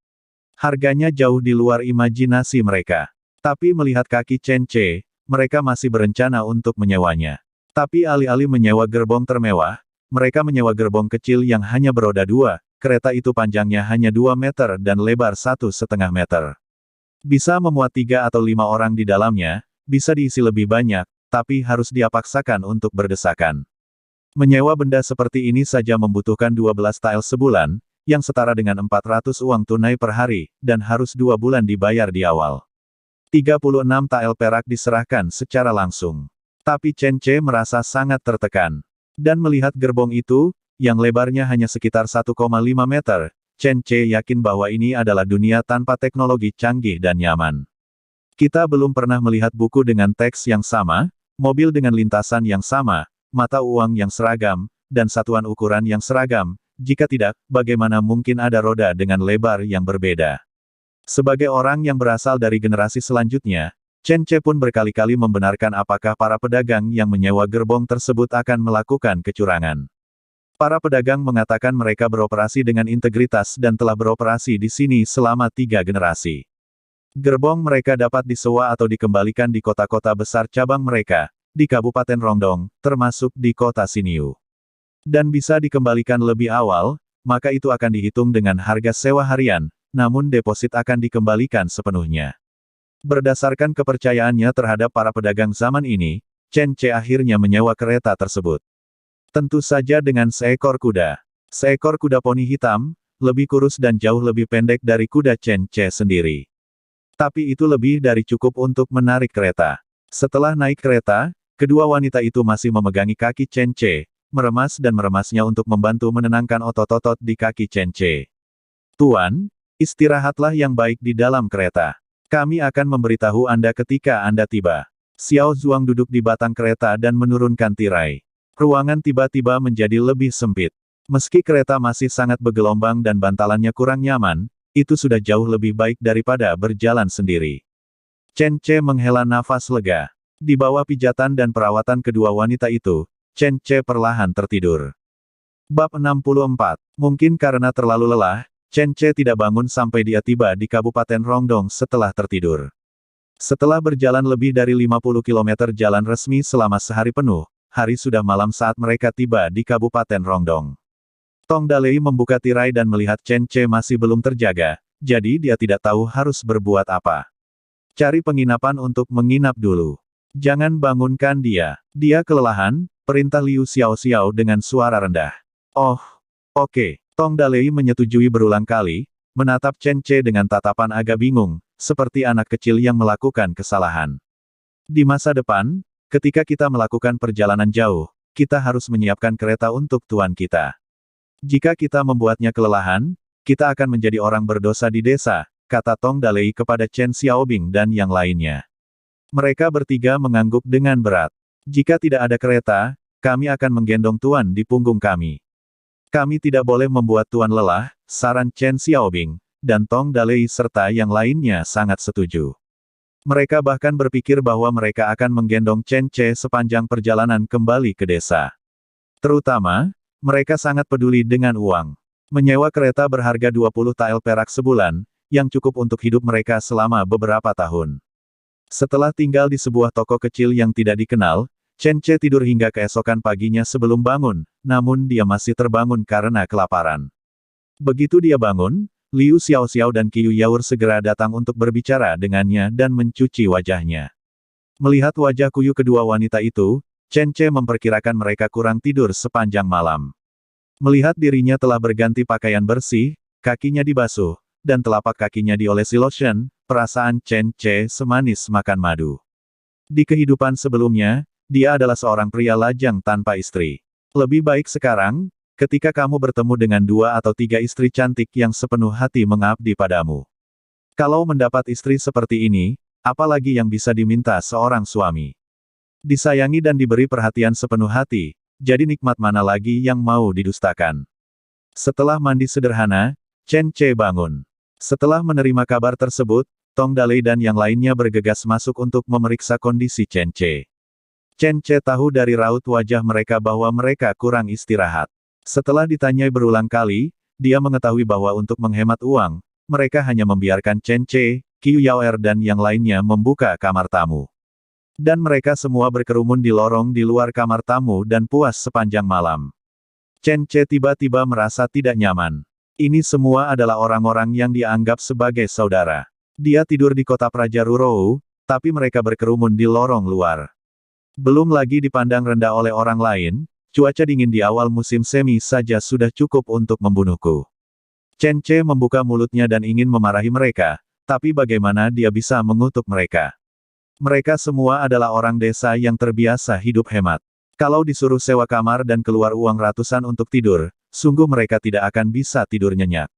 Harganya jauh di luar imajinasi mereka. Tapi melihat kaki Chen Ce, mereka masih berencana untuk menyewanya. Tapi alih-alih menyewa gerbong termewah, mereka menyewa gerbong kecil yang hanya beroda 2, kereta itu panjangnya hanya 2 meter dan lebar 1,5 meter. Bisa memuat 3 atau 5 orang di dalamnya, bisa diisi lebih banyak, tapi harus diapaksakan untuk berdesakan. Menyewa benda seperti ini saja membutuhkan 12 tael sebulan, yang setara dengan 400 uang tunai per hari, dan harus 2 bulan dibayar di awal. 36 tael perak diserahkan secara langsung. Tapi Chen Ce merasa sangat tertekan. Dan melihat gerbong itu, yang lebarnya hanya sekitar 1,5 meter, Chen Ce yakin bahwa ini adalah dunia tanpa teknologi canggih dan nyaman. Kita belum pernah melihat buku dengan teks yang sama, mobil dengan lintasan yang sama, mata uang yang seragam, dan satuan ukuran yang seragam. Jika tidak, bagaimana mungkin ada roda dengan lebar yang berbeda? Sebagai orang yang berasal dari generasi selanjutnya, Chen Ce pun berkali-kali membenarkan apakah para pedagang yang menyewa gerbong tersebut akan melakukan kecurangan. Para pedagang mengatakan mereka beroperasi dengan integritas dan telah beroperasi di sini selama 3 generasi. Gerbong mereka dapat disewa atau dikembalikan di kota-kota besar cabang mereka, di Kabupaten Rongdong, termasuk di kota Xinyu. Dan bisa dikembalikan lebih awal, maka itu akan dihitung dengan harga sewa harian, namun deposit akan dikembalikan sepenuhnya. Berdasarkan kepercayaannya terhadap para pedagang zaman ini, Chen Ce akhirnya menyewa kereta tersebut. Tentu saja dengan seekor kuda. Seekor kuda poni hitam, lebih kurus dan jauh lebih pendek dari kuda Chen Ce sendiri. Tapi itu lebih dari cukup untuk menarik kereta. Setelah naik kereta, kedua wanita itu masih memegangi kaki Chen Ce, meremas dan meremasnya untuk membantu menenangkan otot-otot di kaki Chen Ce. Tuan, istirahatlah yang baik di dalam kereta. Kami akan memberitahu Anda ketika Anda tiba. Xiao Zuang duduk di batang kereta dan menurunkan tirai. Ruangan tiba-tiba menjadi lebih sempit. Meski kereta masih sangat bergelombang dan bantalannya kurang nyaman, itu sudah jauh lebih baik daripada berjalan sendiri. Chen Ce menghela nafas lega. Di bawah pijatan dan perawatan kedua wanita itu, Chen Ce perlahan tertidur. Bab 64. Mungkin karena terlalu lelah, Chen Ce tidak bangun sampai dia tiba di Kabupaten Rongdong setelah tertidur. Setelah berjalan lebih dari 50 km jalan resmi selama sehari penuh, hari sudah malam saat mereka tiba di Kabupaten Rongdong. Tong Dalei membuka tirai dan melihat Chen Ce masih belum terjaga, jadi dia tidak tahu harus berbuat apa. Cari penginapan untuk menginap dulu. Jangan bangunkan dia. Dia kelelahan, perintah Liu Xiaoxiao dengan suara rendah. Oh, oke. Tong Dalei menyetujui berulang kali, menatap Chen Ce dengan tatapan agak bingung, seperti anak kecil yang melakukan kesalahan. Di masa depan, ketika kita melakukan perjalanan jauh, kita harus menyiapkan kereta untuk tuan kita. Jika kita membuatnya kelelahan, kita akan menjadi orang berdosa di desa, kata Tong Dalei kepada Chen Xiaobing dan yang lainnya. Mereka bertiga mengangguk dengan berat. Jika tidak ada kereta, kami akan menggendong tuan di punggung kami. Kami tidak boleh membuat tuan lelah, saran Chen Xiaobing, dan Tong Dalei serta yang lainnya sangat setuju. Mereka bahkan berpikir bahwa mereka akan menggendong Chen Ce sepanjang perjalanan kembali ke desa. Terutama, mereka sangat peduli dengan uang. Menyewa kereta berharga 20 tael perak sebulan, yang cukup untuk hidup mereka selama beberapa tahun. Setelah tinggal di sebuah toko kecil yang tidak dikenal, Chen Ce tidur hingga keesokan paginya sebelum bangun, namun dia masih terbangun karena kelaparan. Begitu dia bangun, Liu Xiaoxiao dan Qiu Yaur segera datang untuk berbicara dengannya dan mencuci wajahnya. Melihat wajah kuyu kedua wanita itu, Chen Ce memperkirakan mereka kurang tidur sepanjang malam. Melihat dirinya telah berganti pakaian bersih, kakinya dibasuh, dan telapak kakinya diolesi lotion, perasaan Chen Ce semanis makan madu. Di kehidupan sebelumnya, dia adalah seorang pria lajang tanpa istri. Lebih baik sekarang, ketika kamu bertemu dengan 2 atau 3 istri cantik yang sepenuh hati mengabdi padamu. Kalau mendapat istri seperti ini, apalagi yang bisa diminta seorang suami? Disayangi dan diberi perhatian sepenuh hati, jadi nikmat mana lagi yang mau didustakan? Setelah mandi sederhana, Chen Ce bangun. Setelah menerima kabar tersebut, Tong Dalei dan yang lainnya bergegas masuk untuk memeriksa kondisi Chen Ce. Chen Ce tahu dari raut wajah mereka bahwa mereka kurang istirahat. Setelah ditanyai berulang kali, dia mengetahui bahwa untuk menghemat uang, mereka hanya membiarkan Chen Ce, Qiu Yaoer dan yang lainnya membuka kamar tamu. Dan mereka semua berkerumun di lorong di luar kamar tamu dan puas sepanjang malam. Chen Ce tiba-tiba merasa tidak nyaman. Ini semua adalah orang-orang yang dianggap sebagai saudara. Dia tidur di kota Praja Rurou, tapi mereka berkerumun di lorong luar. Belum lagi dipandang rendah oleh orang lain, cuaca dingin di awal musim semi saja sudah cukup untuk membunuhku. Chen Ce membuka mulutnya dan ingin memarahi mereka, tapi bagaimana dia bisa mengutuk mereka? Mereka semua adalah orang desa yang terbiasa hidup hemat. Kalau disuruh sewa kamar dan keluar uang ratusan untuk tidur, sungguh mereka tidak akan bisa tidur nyenyak.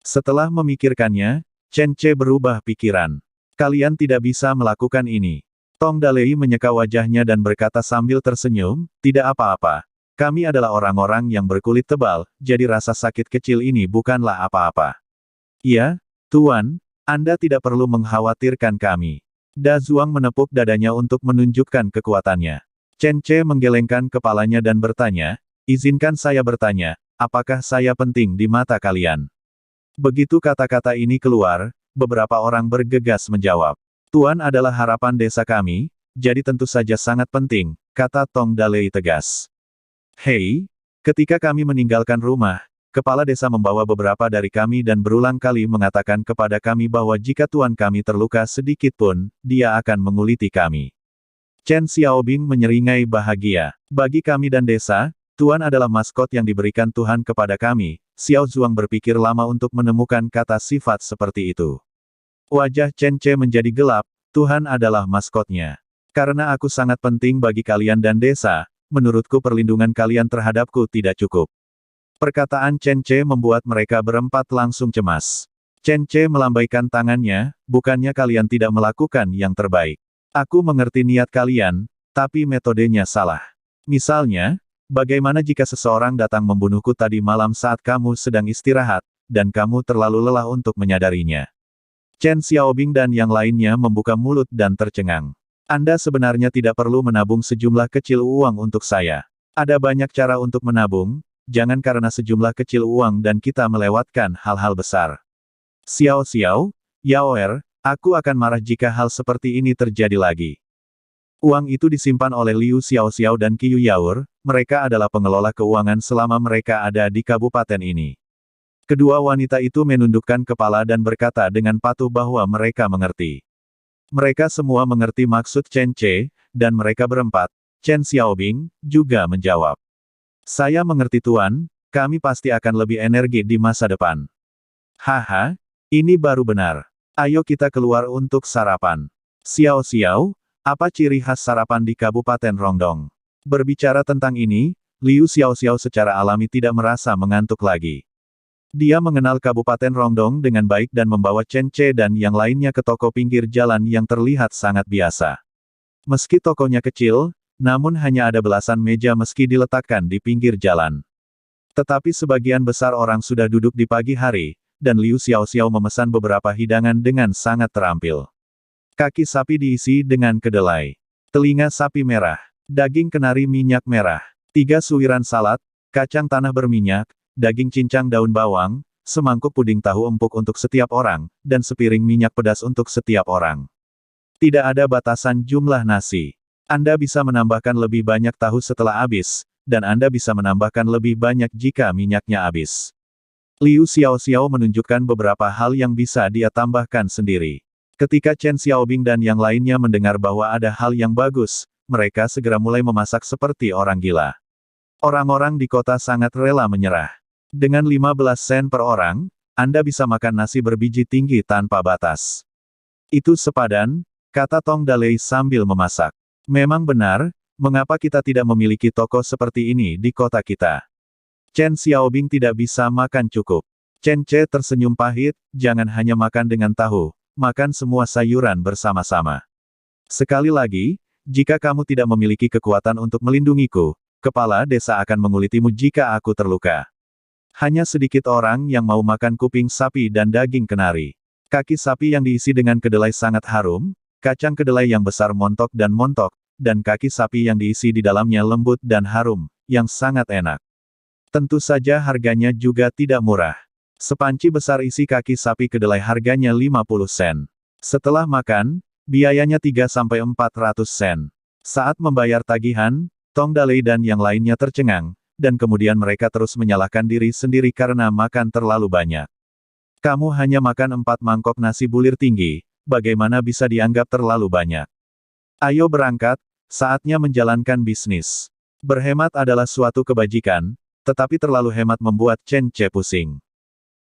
Setelah memikirkannya, Chen Ce berubah pikiran. Kalian tidak bisa melakukan ini. Tong Dalei menyeka wajahnya dan berkata sambil tersenyum, tidak apa-apa. Kami adalah orang-orang yang berkulit tebal, jadi rasa sakit kecil ini bukanlah apa-apa. Iya, Tuan, Anda tidak perlu mengkhawatirkan kami. Da Zuang menepuk dadanya untuk menunjukkan kekuatannya. Chen Ce menggelengkan kepalanya dan bertanya, izinkan saya bertanya, apakah saya penting di mata kalian? Begitu kata-kata ini keluar, beberapa orang bergegas menjawab. Tuan adalah harapan desa kami, jadi tentu saja sangat penting, kata Tong Dalei tegas. Hei, ketika kami meninggalkan rumah, kepala desa membawa beberapa dari kami dan berulang kali mengatakan kepada kami bahwa jika tuan kami terluka sedikit pun, dia akan menguliti kami. Chen Xiaobing menyeringai bahagia. Bagi kami dan desa, Tuan adalah maskot yang diberikan Tuhan kepada kami. Xiao Zuang berpikir lama untuk menemukan kata sifat seperti itu. Wajah Chen Ce menjadi gelap, Tuhan adalah maskotnya. Karena aku sangat penting bagi kalian dan desa, menurutku perlindungan kalian terhadapku tidak cukup. Perkataan Chen Ce membuat mereka berempat langsung cemas. Chen Ce melambaikan tangannya, bukannya kalian tidak melakukan yang terbaik. Aku mengerti niat kalian, tapi metodenya salah. Misalnya, bagaimana jika seseorang datang membunuhku tadi malam saat kamu sedang istirahat, dan kamu terlalu lelah untuk menyadarinya? Chen Xiaobing dan yang lainnya membuka mulut dan tercengang. Anda sebenarnya tidak perlu menabung sejumlah kecil uang untuk saya. Ada banyak cara untuk menabung, jangan karena sejumlah kecil uang dan kita melewatkan hal-hal besar. Xiao Xiao, Yaoer, aku akan marah jika hal seperti ini terjadi lagi. Uang itu disimpan oleh Liu Xiao Xiao dan Qiu Yaoer, mereka adalah pengelola keuangan selama mereka ada di kabupaten ini. Kedua wanita itu menundukkan kepala dan berkata dengan patuh bahwa mereka mengerti. Mereka semua mengerti maksud Chen Ce, dan mereka berempat, Chen Xiaobing, juga menjawab. Saya mengerti Tuan, kami pasti akan lebih energi di masa depan. Haha, ini baru benar. Ayo kita keluar untuk sarapan. Xiao Xiao, apa ciri khas sarapan di Kabupaten Rongdong? Berbicara tentang ini, Liu Xiao Xiao secara alami tidak merasa mengantuk lagi. Dia mengenal Kabupaten Rongdong dengan baik dan membawa Chen Ce dan yang lainnya ke toko pinggir jalan yang terlihat sangat biasa. Meski tokonya kecil, namun hanya ada belasan meja meski diletakkan di pinggir jalan. Tetapi sebagian besar orang sudah duduk di pagi hari, dan Liu Xiao Xiao memesan beberapa hidangan dengan sangat terampil. Kaki sapi diisi dengan kedelai, telinga sapi merah, daging kenari minyak merah, 3 suiran salad, kacang tanah berminyak, daging cincang daun bawang, semangkuk puding tahu empuk untuk setiap orang, dan sepiring minyak pedas untuk setiap orang. Tidak ada batasan jumlah nasi. Anda bisa menambahkan lebih banyak tahu setelah habis, dan Anda bisa menambahkan lebih banyak jika minyaknya habis. Liu Xiao Xiao menunjukkan beberapa hal yang bisa dia tambahkan sendiri. Ketika Chen Xiaobing dan yang lainnya mendengar bahwa ada hal yang bagus, mereka segera mulai memasak seperti orang gila. Orang-orang di kota sangat rela menyerah. Dengan 15 sen per orang, Anda bisa makan nasi berbiji tinggi tanpa batas. Itu sepadan, kata Tong Dalei sambil memasak. Memang benar, mengapa kita tidak memiliki toko seperti ini di kota kita? Chen Xiaobing tidak bisa makan cukup. Chen Ce tersenyum pahit, jangan hanya makan dengan tahu, makan semua sayuran bersama-sama. Sekali lagi, jika kamu tidak memiliki kekuatan untuk melindungiku, kepala desa akan mengulitimu jika aku terluka. Hanya sedikit orang yang mau makan kuping sapi dan daging kenari. Kaki sapi yang diisi dengan kedelai sangat harum, kacang kedelai yang besar montok, dan kaki sapi yang diisi di dalamnya lembut dan harum, yang sangat enak. Tentu saja harganya juga tidak murah. Sepanci besar isi kaki sapi kedelai harganya 50 sen. Setelah makan, biayanya 3-400 sen. Saat membayar tagihan, Tong Dalei dan yang lainnya tercengang, dan kemudian mereka terus menyalahkan diri sendiri karena makan terlalu banyak. Kamu hanya makan 4 mangkok nasi bulir tinggi, bagaimana bisa dianggap terlalu banyak? Ayo berangkat, saatnya menjalankan bisnis. Berhemat adalah suatu kebajikan, tetapi terlalu hemat membuat Chen Ce pusing.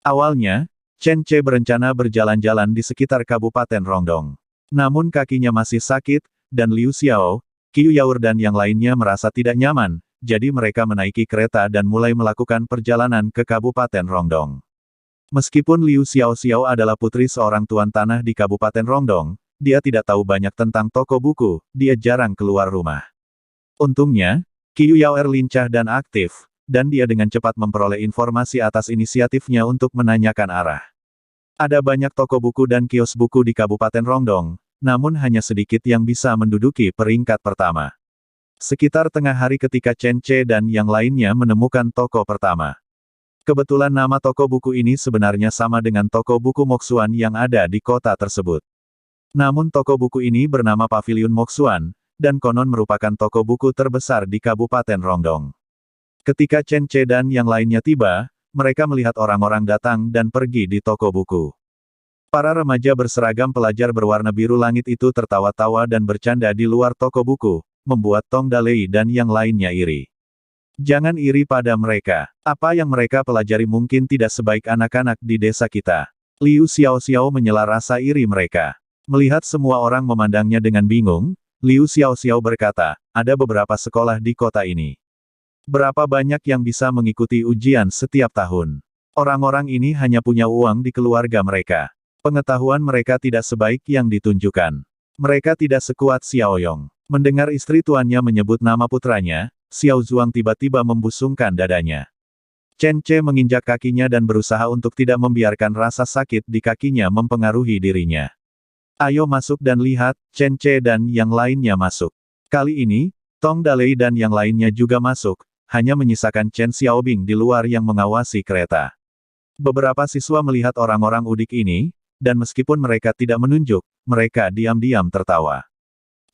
Awalnya, Chen Ce berencana berjalan-jalan di sekitar Kabupaten Rongdong. Namun kakinya masih sakit, dan Liu Xiao, Qiu Yaur dan yang lainnya merasa tidak nyaman, jadi mereka menaiki kereta dan mulai melakukan perjalanan ke Kabupaten Rongdong. Meskipun Liu Xiao adalah putri seorang tuan tanah di Kabupaten Rongdong, dia tidak tahu banyak tentang toko buku, dia jarang keluar rumah. Untungnya, Qiu Yaur lincah dan aktif, dan dia dengan cepat memperoleh informasi atas inisiatifnya untuk menanyakan arah. Ada banyak toko buku dan kios buku di Kabupaten Rongdong, namun hanya sedikit yang bisa menduduki peringkat pertama. Sekitar tengah hari ketika Chen Ce dan yang lainnya menemukan toko pertama. Kebetulan nama toko buku ini sebenarnya sama dengan toko buku Moxuan yang ada di kota tersebut. Namun toko buku ini bernama Pavilion Moxuan, dan konon merupakan toko buku terbesar di Kabupaten Rongdong. Ketika Chen Ce dan yang lainnya tiba, mereka melihat orang-orang datang dan pergi di toko buku. Para remaja berseragam pelajar berwarna biru langit itu tertawa-tawa dan bercanda di luar toko buku, membuat Tong Dalei dan yang lainnya iri. Jangan iri pada mereka. Apa yang mereka pelajari mungkin tidak sebaik anak-anak di desa kita. Liu Xiao menyela rasa iri mereka. Melihat semua orang memandangnya dengan bingung, Liu Xiao berkata, ada beberapa sekolah di kota ini. Berapa banyak yang bisa mengikuti ujian setiap tahun? Orang-orang ini hanya punya uang di keluarga mereka. Pengetahuan mereka tidak sebaik yang ditunjukkan. Mereka tidak sekuat Xiao Yong. Mendengar istri tuannya menyebut nama putranya, Xiao Zuang tiba-tiba membusungkan dadanya. Chen Ce menginjak kakinya dan berusaha untuk tidak membiarkan rasa sakit di kakinya mempengaruhi dirinya. Ayo masuk dan lihat, Chen Ce dan yang lainnya masuk. Kali ini, Tong Dalei dan yang lainnya juga masuk, hanya menyisakan Chen Xiaobing di luar yang mengawasi kereta. Beberapa siswa melihat orang-orang udik ini, dan meskipun mereka tidak menunjuk, mereka diam-diam tertawa.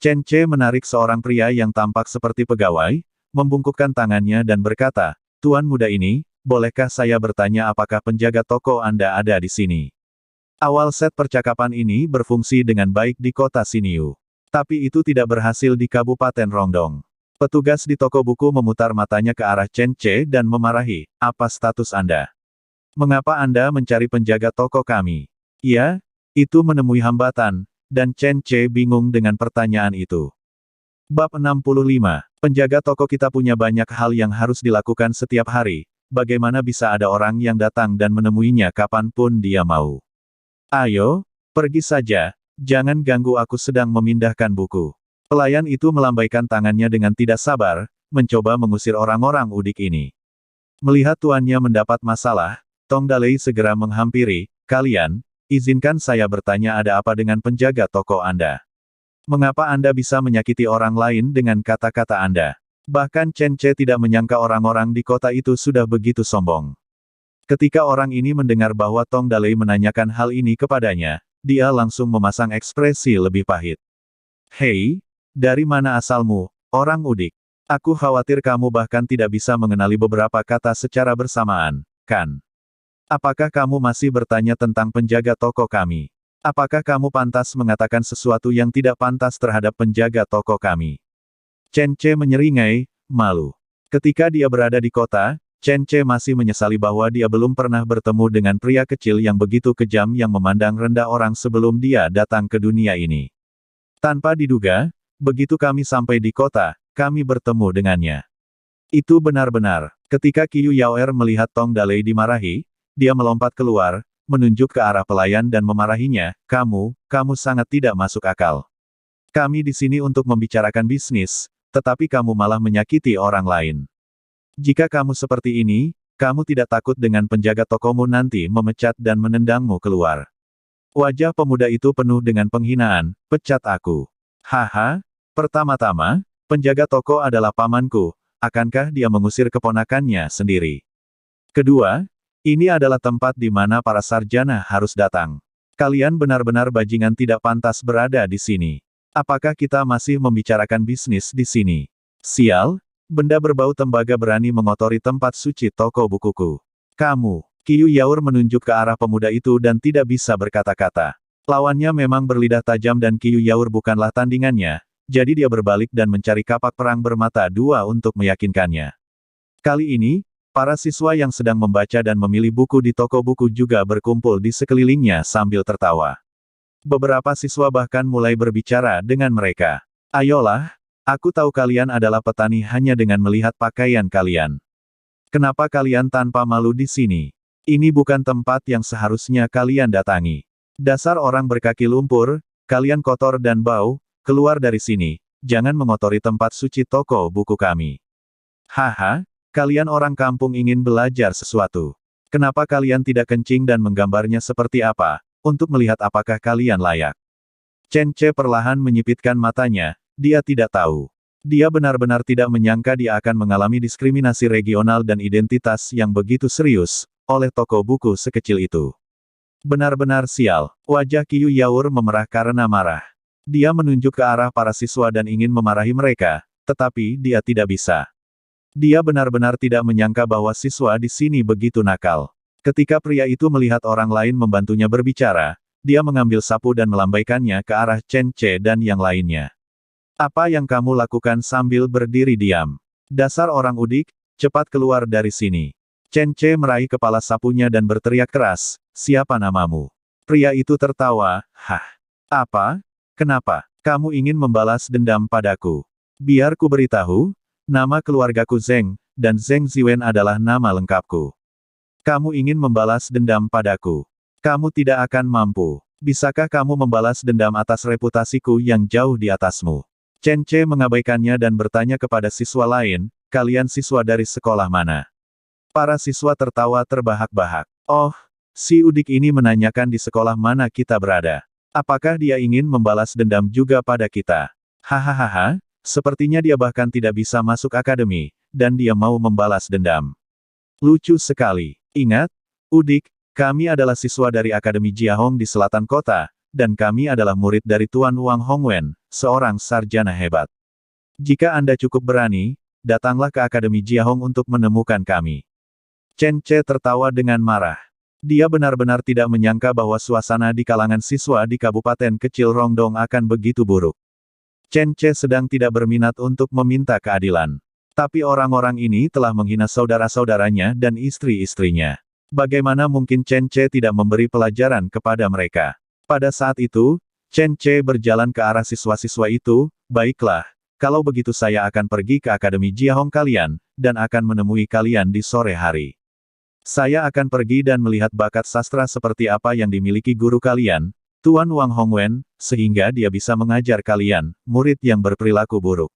Chen Ce menarik seorang pria yang tampak seperti pegawai, membungkukkan tangannya dan berkata, Tuan muda ini, bolehkah saya bertanya apakah penjaga toko Anda ada di sini? Awal set percakapan ini berfungsi dengan baik di kota Xinyu. Tapi itu tidak berhasil di Kabupaten Rongdong. Petugas di toko buku memutar matanya ke arah Chen Ce dan memarahi, apa status Anda? Mengapa Anda mencari penjaga toko kami? Ya, itu menemui hambatan, dan Chen Ce bingung dengan pertanyaan itu. Bab 65. Penjaga toko kita punya banyak hal yang harus dilakukan setiap hari, bagaimana bisa ada orang yang datang dan menemuinya kapanpun dia mau. Ayo, pergi saja, jangan ganggu aku sedang memindahkan buku. Pelayan itu melambaikan tangannya dengan tidak sabar, mencoba mengusir orang-orang udik ini. Melihat tuannya mendapat masalah, Tong Dalei segera menghampiri, kalian, izinkan saya bertanya ada apa dengan penjaga toko Anda? Mengapa Anda bisa menyakiti orang lain dengan kata-kata Anda? Bahkan Chen Ce tidak menyangka orang-orang di kota itu sudah begitu sombong. Ketika orang ini mendengar bahwa Tong Dalei menanyakan hal ini kepadanya, dia langsung memasang ekspresi lebih pahit. Hei, dari mana asalmu, orang udik? Aku khawatir kamu bahkan tidak bisa mengenali beberapa kata secara bersamaan, kan? Apakah kamu masih bertanya tentang penjaga toko kami? Apakah kamu pantas mengatakan sesuatu yang tidak pantas terhadap penjaga toko kami? Chen Ce menyeringai, malu. Ketika dia berada di kota, Chen Ce masih menyesali bahwa dia belum pernah bertemu dengan pria kecil yang begitu kejam yang memandang rendah orang sebelum dia datang ke dunia ini. Tanpa diduga, begitu kami sampai di kota, kami bertemu dengannya. Itu benar-benar. Ketika Qiu Yaoer melihat Tong Dalei dimarahi, dia melompat keluar, menunjuk ke arah pelayan dan memarahinya, kamu sangat tidak masuk akal. Kami di sini untuk membicarakan bisnis, tetapi kamu malah menyakiti orang lain. Jika kamu seperti ini, kamu tidak takut dengan penjaga tokomu nanti memecat dan menendangmu keluar. Wajah pemuda itu penuh dengan penghinaan, pecat aku. Haha, pertama-tama, penjaga toko adalah pamanku, akankah dia mengusir keponakannya sendiri? Kedua, ini adalah tempat di mana para sarjana harus datang. Kalian benar-benar bajingan tidak pantas berada di sini. Apakah kita masih membicarakan bisnis di sini? Sial, benda berbau tembaga berani mengotori tempat suci toko bukuku. Kamu, Qiu Yaoer menunjuk ke arah pemuda itu dan tidak bisa berkata-kata. Lawannya memang berlidah tajam dan Qiu Yaoer bukanlah tandingannya, jadi dia berbalik dan mencari kapak perang bermata dua untuk meyakinkannya. Kali ini, para siswa yang sedang membaca dan memilih buku di toko buku juga berkumpul di sekelilingnya sambil tertawa. Beberapa siswa bahkan mulai berbicara dengan mereka. Ayolah, aku tahu kalian adalah petani hanya dengan melihat pakaian kalian. Kenapa kalian tanpa malu di sini? Ini bukan tempat yang seharusnya kalian datangi. Dasar orang berkaki lumpur, kalian kotor dan bau, keluar dari sini, jangan mengotori tempat suci toko buku kami. Haha, kalian orang kampung ingin belajar sesuatu. Kenapa kalian tidak kencing dan menggambarnya seperti apa? Untuk melihat apakah kalian layak. Chen Ce perlahan menyipitkan matanya, dia tidak tahu. Dia benar-benar tidak menyangka dia akan mengalami diskriminasi regional dan identitas yang begitu serius, oleh toko buku sekecil itu. Benar-benar sial, wajah Qiu Yaoer memerah karena marah. Dia menunjuk ke arah para siswa dan ingin memarahi mereka, tetapi dia tidak bisa. Dia benar-benar tidak menyangka bahwa siswa di sini begitu nakal. Ketika pria itu melihat orang lain membantunya berbicara, dia mengambil sapu dan melambaikannya ke arah Chen Ce dan yang lainnya. Apa yang kamu lakukan sambil berdiri diam? Dasar orang udik, cepat keluar dari sini. Chen Ce meraih kepala sapunya dan berteriak keras, siapa namamu? Pria itu tertawa, hah? Apa? Kenapa? Kamu ingin membalas dendam padaku? Biar ku beritahu, nama keluargaku Zeng, dan Zeng Ziwen adalah nama lengkapku. Kamu ingin membalas dendam padaku. Kamu tidak akan mampu. Bisakah kamu membalas dendam atas reputasiku yang jauh di atasmu? Chen Ce mengabaikannya dan bertanya kepada siswa lain, kalian siswa dari sekolah mana? Para siswa tertawa terbahak-bahak. Oh, si udik ini menanyakan di sekolah mana kita berada. Apakah dia ingin membalas dendam juga pada kita? Hahaha, sepertinya dia bahkan tidak bisa masuk akademi, dan dia mau membalas dendam. Lucu sekali. Ingat, udik, kami adalah siswa dari Akademi Jiahong di selatan kota, dan kami adalah murid dari Tuan Wang Hongwen, seorang sarjana hebat. Jika Anda cukup berani, datanglah ke Akademi Jiahong untuk menemukan kami. Chen Ce tertawa dengan marah. Dia benar-benar tidak menyangka bahwa suasana di kalangan siswa di kabupaten kecil Rongdong akan begitu buruk. Chen Ce sedang tidak berminat untuk meminta keadilan. Tapi orang-orang ini telah menghina saudara-saudaranya dan istri-istrinya. Bagaimana mungkin Chen Ce tidak memberi pelajaran kepada mereka? Pada saat itu, Chen Ce berjalan ke arah siswa-siswa itu, baiklah, kalau begitu saya akan pergi ke Akademi Jiahong kalian, dan akan menemui kalian di sore hari. Saya akan pergi dan melihat bakat sastra seperti apa yang dimiliki guru kalian, Tuan Wang Hongwen, sehingga dia bisa mengajar kalian, murid yang berperilaku buruk.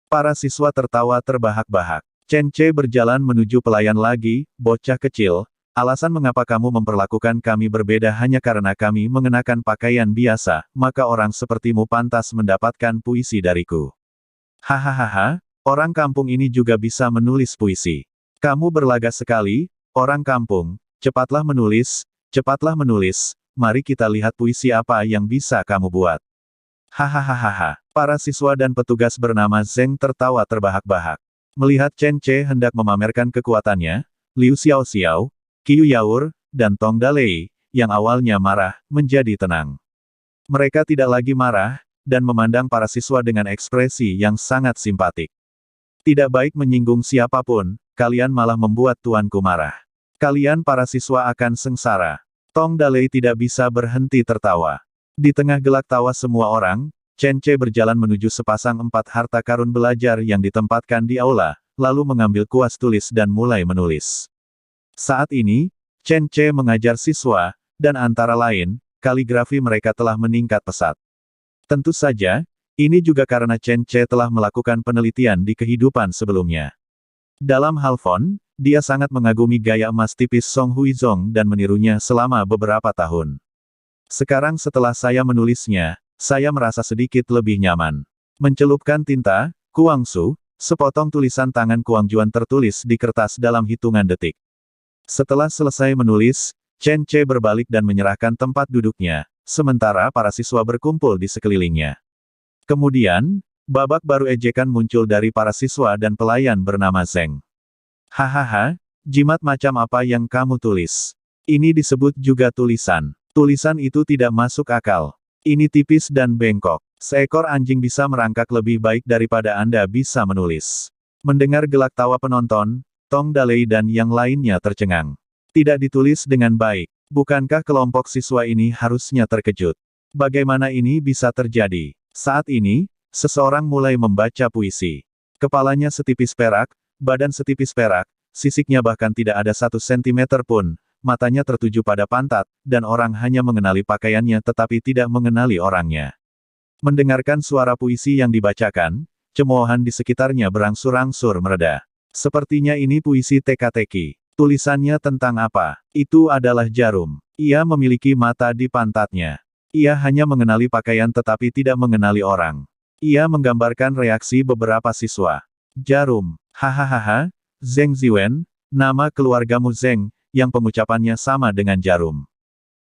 Para siswa tertawa terbahak-bahak. Chen Ce berjalan menuju pelayan lagi, bocah kecil, alasan mengapa kamu memperlakukan kami berbeda hanya karena kami mengenakan pakaian biasa, maka orang sepertimu pantas mendapatkan puisi dariku. Hahaha, orang kampung ini juga bisa menulis puisi. Kamu berlaga sekali, orang kampung, cepatlah menulis, mari kita lihat puisi apa yang bisa kamu buat. Hahaha. Para siswa dan petugas bernama Zeng tertawa terbahak-bahak. Melihat Chen Ce hendak memamerkan kekuatannya, Liu Xiaoxiao, Qiu Yaoer, dan Tong Dalei, yang awalnya marah, menjadi tenang. Mereka tidak lagi marah, dan memandang para siswa dengan ekspresi yang sangat simpatik. Tidak baik menyinggung siapapun, kalian malah membuat tuanku marah. Kalian para siswa akan sengsara. Tong Dalei tidak bisa berhenti tertawa. Di tengah gelak tawa semua orang, Chen Ce berjalan menuju sepasang 4 harta karun belajar yang ditempatkan di aula, lalu mengambil kuas tulis dan mulai menulis. Saat ini, Chen Ce mengajar siswa, dan antara lain, kaligrafi mereka telah meningkat pesat. Tentu saja, ini juga karena Chen Ce telah melakukan penelitian di kehidupan sebelumnya. Dalam hal font, dia sangat mengagumi gaya emas tipis Song Huizong dan menirunya selama beberapa tahun. Sekarang setelah saya menulisnya, saya merasa sedikit lebih nyaman. Mencelupkan tinta, Kuangsu, sepotong tulisan tangan Kuang Juan tertulis di kertas dalam hitungan detik. Setelah selesai menulis, Chen Ce berbalik dan menyerahkan tempat duduknya, sementara para siswa berkumpul di sekelilingnya. Kemudian, babak baru ejekan muncul dari para siswa dan pelayan bernama Zeng. Hahaha, jimat macam apa yang kamu tulis? Ini disebut juga tulisan. Tulisan itu tidak masuk akal. Ini tipis dan bengkok. Seekor anjing bisa merangkak lebih baik daripada Anda bisa menulis. Mendengar gelak tawa penonton, Tong Dalei dan yang lainnya tercengang. Tidak ditulis dengan baik. Bukankah kelompok siswa ini harusnya terkejut? Bagaimana ini bisa terjadi? Saat ini, seseorang mulai membaca puisi. Kepalanya setipis perak, badan setipis perak, sisiknya bahkan tidak ada 1 sentimeter pun, matanya tertuju pada pantat, dan orang hanya mengenali pakaiannya tetapi tidak mengenali orangnya. Mendengarkan suara puisi yang dibacakan, cemoohan di sekitarnya berangsur-angsur mereda. Sepertinya ini puisi teka-teki. Tulisannya tentang apa? Itu adalah jarum. Ia memiliki mata di pantatnya. Ia hanya mengenali pakaian tetapi tidak mengenali orang. Ia menggambarkan reaksi beberapa siswa. Jarum. Hahaha, Zeng Ziwen, nama keluargamu Zeng, yang pengucapannya sama dengan jarum.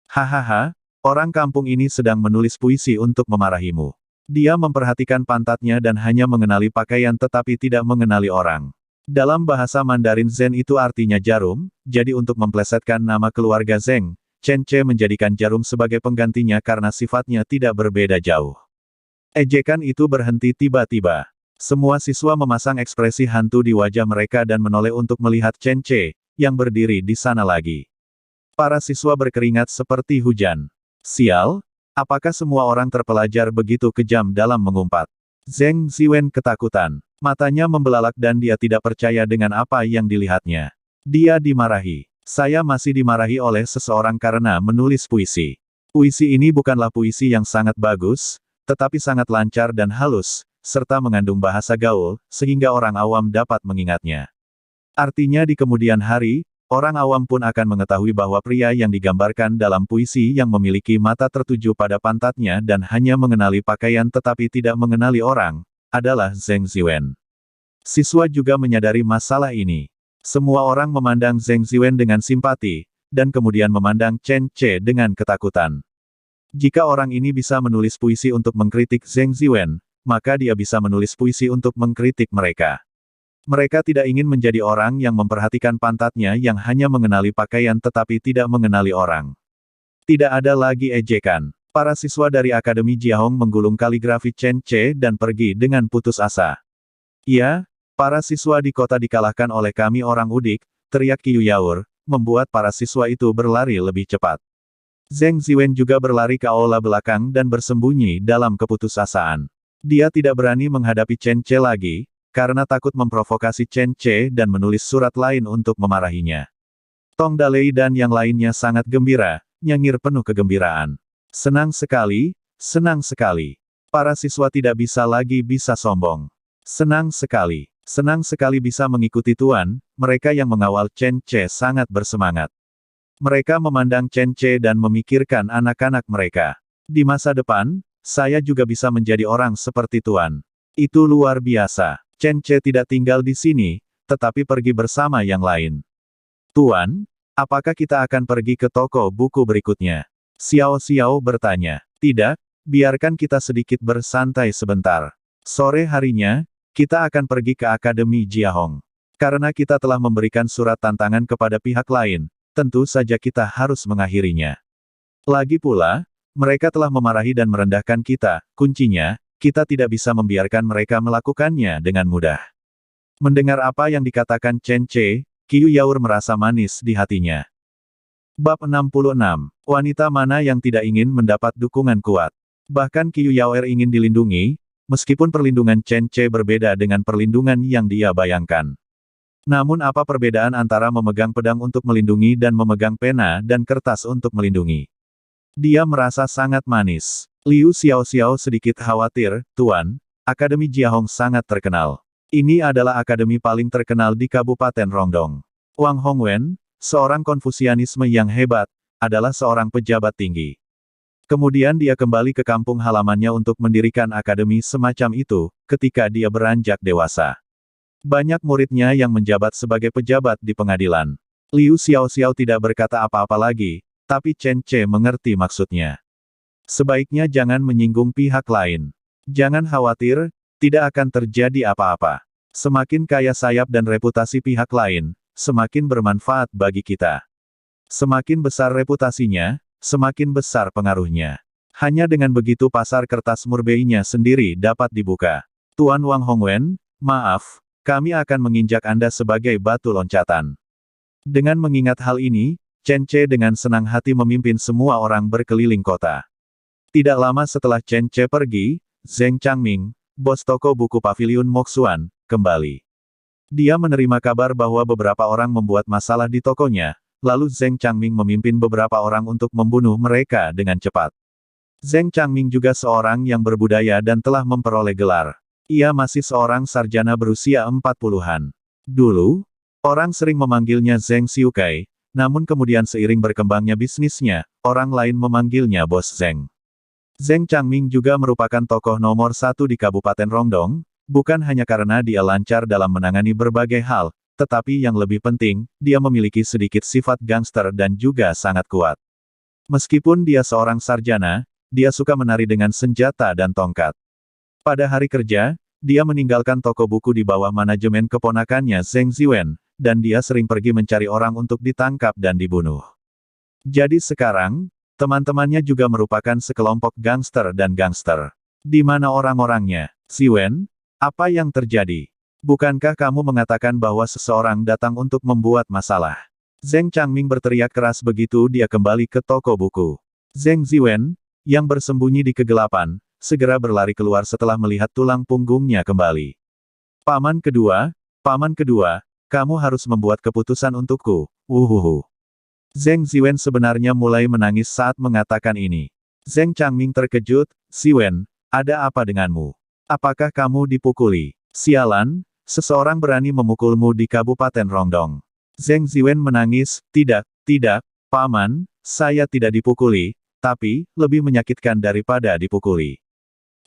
Hahaha, orang kampung ini sedang menulis puisi untuk memarahimu. Dia memperhatikan pantatnya dan hanya mengenali pakaian tetapi tidak mengenali orang. Dalam bahasa Mandarin Zen itu artinya jarum, jadi untuk memplesetkan nama keluarga Zeng, Chen Ce menjadikan jarum sebagai penggantinya karena sifatnya tidak berbeda jauh. Ejekan itu berhenti tiba-tiba. Semua siswa memasang ekspresi hantu di wajah mereka dan menoleh untuk melihat Chen Ce, yang berdiri di sana lagi. Para siswa berkeringat seperti hujan. Sial, apakah semua orang terpelajar begitu kejam dalam mengumpat? Zeng Ziwen ketakutan. Matanya membelalak dan dia tidak percaya dengan apa yang dilihatnya. Dia dimarahi. Saya masih dimarahi oleh seseorang karena menulis puisi. Puisi ini bukanlah puisi yang sangat bagus, tetapi sangat lancar dan halus, serta mengandung bahasa gaul, sehingga orang awam dapat mengingatnya. Artinya di kemudian hari, orang awam pun akan mengetahui bahwa pria yang digambarkan dalam puisi yang memiliki mata tertuju pada pantatnya dan hanya mengenali pakaian tetapi tidak mengenali orang, adalah Zeng Ziwen. Siswa juga menyadari masalah ini. Semua orang memandang Zeng Ziwen dengan simpati, dan kemudian memandang Chen Ce dengan ketakutan. Jika orang ini bisa menulis puisi untuk mengkritik Zeng Ziwen, maka dia bisa menulis puisi untuk mengkritik mereka. Mereka tidak ingin menjadi orang yang memperhatikan pantatnya yang hanya mengenali pakaian tetapi tidak mengenali orang. Tidak ada lagi ejekan. Para siswa dari Akademi Jiahong menggulung kaligrafi Chen Ce dan pergi dengan putus asa. Ya, para siswa di kota dikalahkan oleh kami orang udik, teriak Qiu Yaur, membuat para siswa itu berlari lebih cepat. Zeng Ziwen juga berlari ke aula belakang dan bersembunyi dalam keputusasaan. Dia tidak berani menghadapi Chen Ce lagi, karena takut memprovokasi Chen Ce dan menulis surat lain untuk memarahinya. Tong Dalei dan yang lainnya sangat gembira, nyengir penuh kegembiraan. Senang sekali, senang sekali. Para siswa tidak bisa lagi bisa sombong. Senang sekali bisa mengikuti Tuan, mereka yang mengawal Chen Ce sangat bersemangat. Mereka memandang Chen Ce dan memikirkan anak-anak mereka. Di masa depan, saya juga bisa menjadi orang seperti Tuan. Itu luar biasa. Chen Ce tidak tinggal di sini, tetapi pergi bersama yang lain. Tuan, apakah kita akan pergi ke toko buku berikutnya? Xiao Xiao bertanya. Tidak, biarkan kita sedikit bersantai sebentar. Sore harinya, kita akan pergi ke Akademi Jiahong. Karena kita telah memberikan surat tantangan kepada pihak lain, tentu saja kita harus mengakhirinya. Lagi pula, mereka telah memarahi dan merendahkan kita, kuncinya, kita tidak bisa membiarkan mereka melakukannya dengan mudah. Mendengar apa yang dikatakan Chen Ce, Qiu Yaur merasa manis di hatinya. Bab 66. Wanita mana yang tidak ingin mendapat dukungan kuat? Bahkan Qiu Yaor ingin dilindungi, meskipun perlindungan Chen Ce berbeda dengan perlindungan yang dia bayangkan. Namun apa perbedaan antara memegang pedang untuk melindungi dan memegang pena dan kertas untuk melindungi? Dia merasa sangat manis. Liu Xiaoxiao sedikit khawatir, Tuan, Akademi Jiahong sangat terkenal. Ini adalah akademi paling terkenal di Kabupaten Rongdong. Wang Hongwen, seorang konfusianisme yang hebat, adalah seorang pejabat tinggi. Kemudian dia kembali ke kampung halamannya untuk mendirikan akademi semacam itu, ketika dia beranjak dewasa. Banyak muridnya yang menjabat sebagai pejabat di pengadilan. Liu Xiaoxiao tidak berkata apa-apa lagi, tapi Chen Ce mengerti maksudnya. Sebaiknya jangan menyinggung pihak lain. Jangan khawatir, tidak akan terjadi apa-apa. Semakin kaya sayap dan reputasi pihak lain, semakin bermanfaat bagi kita. Semakin besar reputasinya, semakin besar pengaruhnya. Hanya dengan begitu pasar kertas murbeinya sendiri dapat dibuka. Tuan Wang Hongwen, maaf, kami akan menginjak Anda sebagai batu loncatan. Dengan mengingat hal ini, Chen Ce dengan senang hati memimpin semua orang berkeliling kota. Tidak lama setelah Chen Ce pergi, Zheng Changming, bos toko buku Paviliun Moxuan, kembali. Dia menerima kabar bahwa beberapa orang membuat masalah di tokonya, lalu Zheng Changming memimpin beberapa orang untuk membunuh mereka dengan cepat. Zheng Changming juga seorang yang berbudaya dan telah memperoleh gelar. Ia masih seorang sarjana berusia 40-an. Dulu, orang sering memanggilnya Zheng Xiukai, namun kemudian seiring berkembangnya bisnisnya, orang lain memanggilnya Bos Zheng. Zheng Changming juga merupakan tokoh nomor satu di Kabupaten Rongdong, bukan hanya karena dia lancar dalam menangani berbagai hal, tetapi yang lebih penting, dia memiliki sedikit sifat gangster dan juga sangat kuat. Meskipun dia seorang sarjana, dia suka menari dengan senjata dan tongkat. Pada hari kerja, dia meninggalkan toko buku di bawah manajemen keponakannya Zheng Ziwen, dan dia sering pergi mencari orang untuk ditangkap dan dibunuh. Jadi sekarang, teman-temannya juga merupakan sekelompok gangster dan gangster. Di mana orang-orangnya? Ziwen, apa yang terjadi? Bukankah kamu mengatakan bahwa seseorang datang untuk membuat masalah? Zheng Changming berteriak keras begitu dia kembali ke toko buku. Zheng Ziwen, yang bersembunyi di kegelapan, segera berlari keluar setelah melihat tulang punggungnya kembali. Paman kedua, kamu harus membuat keputusan untukku, wuhuhu. Zheng Ziwen sebenarnya mulai menangis saat mengatakan ini. Zheng Changming terkejut, Ziwen, ada apa denganmu? Apakah kamu dipukuli? Sialan, seseorang berani memukulmu di Kabupaten Rongdong. Zheng Ziwen menangis, tidak, Paman, saya tidak dipukuli, tapi, lebih menyakitkan daripada dipukuli.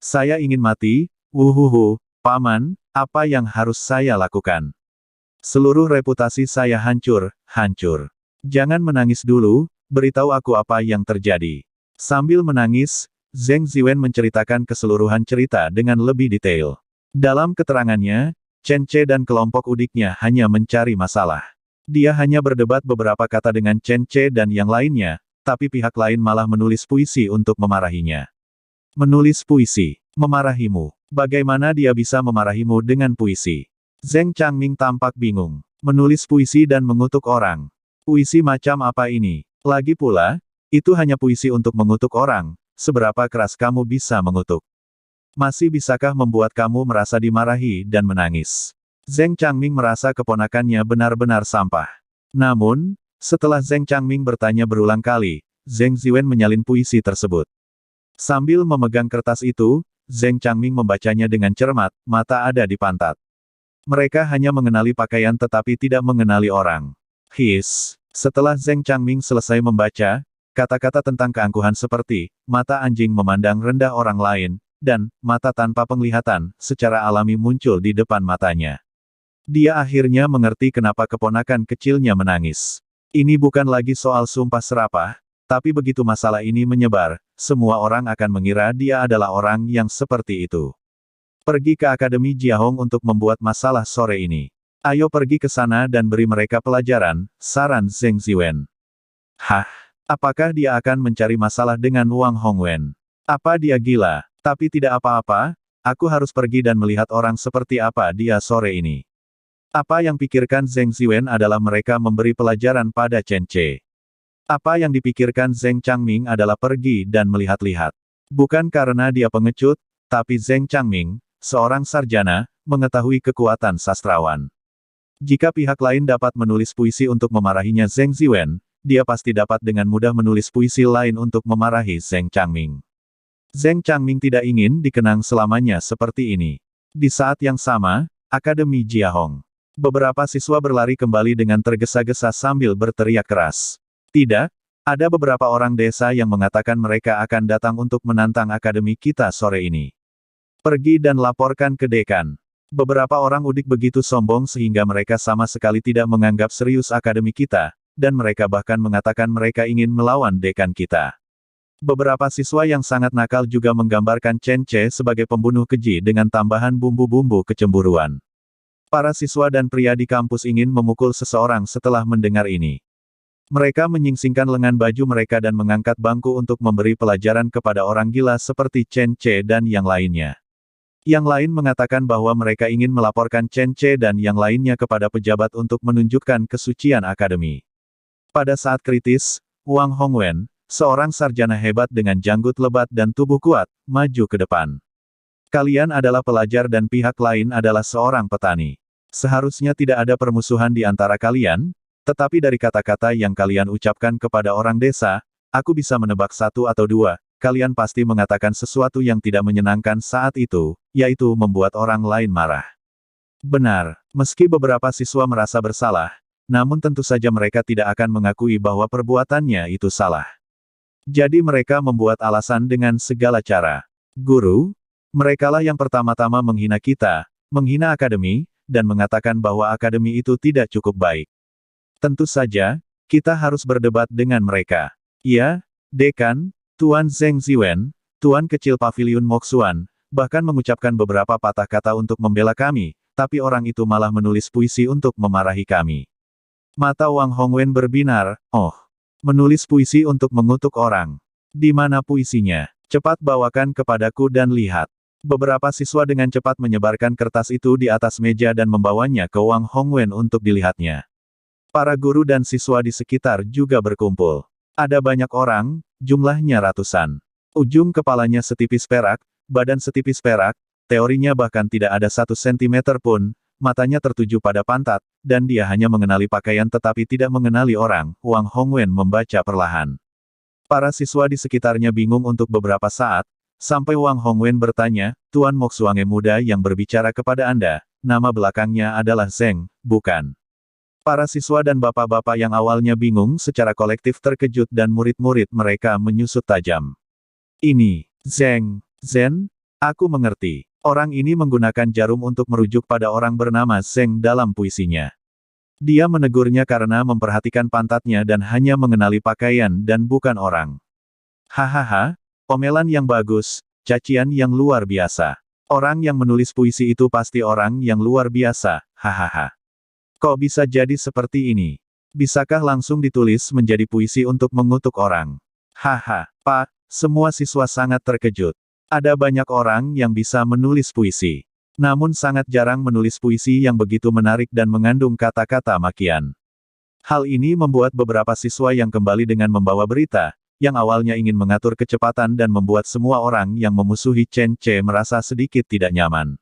Saya ingin mati, wuhuhu, Paman, apa yang harus saya lakukan? Seluruh reputasi saya hancur. Jangan menangis dulu, beritahu aku apa yang terjadi. Sambil menangis, Zheng Ziwen menceritakan keseluruhan cerita dengan lebih detail. Dalam keterangannya, Chen Ce dan kelompok udiknya hanya mencari masalah. Dia hanya berdebat beberapa kata dengan Chen Ce dan yang lainnya, tapi pihak lain malah menulis puisi untuk memarahinya. Menulis puisi, memarahimu. Bagaimana dia bisa memarahimu dengan puisi? Zheng Changming tampak bingung. Menulis puisi dan mengutuk orang. Puisi macam apa ini? Lagi pula, itu hanya puisi untuk mengutuk orang, seberapa keras kamu bisa mengutuk? Masih bisakah membuat kamu merasa dimarahi dan menangis? Zheng Changming merasa keponakannya benar-benar sampah. Namun, setelah Zheng Changming bertanya berulang kali, Zheng Ziwen menyalin puisi tersebut. Sambil memegang kertas itu, Zheng Changming membacanya dengan cermat, mata ada di pantat. Mereka hanya mengenali pakaian tetapi tidak mengenali orang. Setelah Zheng Changming selesai membaca, kata-kata tentang keangkuhan seperti, mata anjing memandang rendah orang lain, dan, mata tanpa penglihatan, secara alami muncul di depan matanya. Dia akhirnya mengerti kenapa keponakan kecilnya menangis. Ini bukan lagi soal sumpah serapah, tapi begitu masalah ini menyebar, semua orang akan mengira dia adalah orang yang seperti itu. Pergi ke Akademi Jiahong untuk membuat masalah sore ini. Ayo pergi ke sana dan beri mereka pelajaran, saran Zheng Ziwen. Apakah dia akan mencari masalah dengan Wang Hongwen? Apa dia gila? Tapi tidak apa-apa, aku harus pergi dan melihat orang seperti apa dia sore ini. Apa yang pikirkan Zheng Ziwen adalah mereka memberi pelajaran pada Chen Ce. Apa yang dipikirkan Zheng Changming adalah pergi dan melihat-lihat. Bukan karena dia pengecut, tapi Zheng Changming, seorang sarjana, mengetahui kekuatan sastrawan. Jika pihak lain dapat menulis puisi untuk memarahinya Zheng Ziwen, dia pasti dapat dengan mudah menulis puisi lain untuk memarahi Zheng Changming. Zheng Changming tidak ingin dikenang selamanya seperti ini. Di saat yang sama, Akademi Jiahong. Beberapa siswa berlari kembali dengan tergesa-gesa sambil berteriak keras. Tidak, ada beberapa orang desa yang mengatakan mereka akan datang untuk menantang akademi kita sore ini. Pergi dan laporkan ke dekan. Beberapa orang udik begitu sombong sehingga mereka sama sekali tidak menganggap serius akademi kita, dan mereka bahkan mengatakan mereka ingin melawan dekan kita. Beberapa siswa yang sangat nakal juga menggambarkan Chen Ce sebagai pembunuh keji dengan tambahan bumbu-bumbu kecemburuan. Para siswa dan pria di kampus ingin memukul seseorang setelah mendengar ini. Mereka menyingsingkan lengan baju mereka dan mengangkat bangku untuk memberi pelajaran kepada orang gila seperti Chen Ce dan yang lainnya. Yang lain mengatakan bahwa mereka ingin melaporkan Chen Ce dan yang lainnya kepada pejabat untuk menunjukkan kesucian akademi. Pada saat kritis, Wang Hongwen, seorang sarjana hebat dengan janggut lebat dan tubuh kuat, maju ke depan. Kalian adalah pelajar dan pihak lain adalah seorang petani. Seharusnya tidak ada permusuhan di antara kalian, tetapi dari kata-kata yang kalian ucapkan kepada orang desa, aku bisa menebak satu atau dua, kalian pasti mengatakan sesuatu yang tidak menyenangkan saat itu, yaitu membuat orang lain marah. Benar, meski beberapa siswa merasa bersalah, namun tentu saja mereka tidak akan mengakui bahwa perbuatannya itu salah. Jadi mereka membuat alasan dengan segala cara. Guru, merekalah yang pertama-tama menghina kita, menghina akademi, dan mengatakan bahwa akademi itu tidak cukup baik. Tentu saja, kita harus berdebat dengan mereka. Ya, dekan, Tuan Zheng Ziwen, Tuan kecil Paviliun Moxuan, bahkan mengucapkan beberapa patah kata untuk membela kami, tapi orang itu malah menulis puisi untuk memarahi kami. Mata Wang Hongwen berbinar, oh, menulis puisi untuk mengutuk orang. Di mana puisinya? Cepat bawakan kepadaku dan lihat. Beberapa siswa dengan cepat menyebarkan kertas itu di atas meja dan membawanya ke Wang Hongwen untuk dilihatnya. Para guru dan siswa di sekitar juga berkumpul. Ada banyak orang, jumlahnya ratusan. Ujung kepalanya setipis perak, badan setipis perak, teorinya bahkan tidak ada 1 sentimeter pun, matanya tertuju pada pantat, dan dia hanya mengenali pakaian tetapi tidak mengenali orang, Wang Hongwen membaca perlahan. Para siswa di sekitarnya bingung untuk beberapa saat, sampai Wang Hongwen bertanya, Tuan Moxuange muda yang berbicara kepada Anda, nama belakangnya adalah Zheng, bukan? Para siswa dan bapak-bapak yang awalnya bingung secara kolektif terkejut dan murid-murid mereka menyusut tajam. Ini, Zheng, aku mengerti. Orang ini menggunakan jarum untuk merujuk pada orang bernama Zheng dalam puisinya. Dia menegurnya karena memperhatikan pantatnya dan hanya mengenali pakaian dan bukan orang. Hahaha, omelan yang bagus, cacian yang luar biasa. Orang yang menulis puisi itu pasti orang yang luar biasa, hahaha. Kok bisa jadi seperti ini? Bisakah langsung ditulis menjadi puisi untuk mengutuk orang? Haha, Pak, semua siswa sangat terkejut. Ada banyak orang yang bisa menulis puisi. Namun sangat jarang menulis puisi yang begitu menarik dan mengandung kata-kata makian. Hal ini membuat beberapa siswa yang kembali dengan membawa berita, yang awalnya ingin mengatur kecepatan dan membuat semua orang yang memusuhi Chen Ce merasa sedikit tidak nyaman.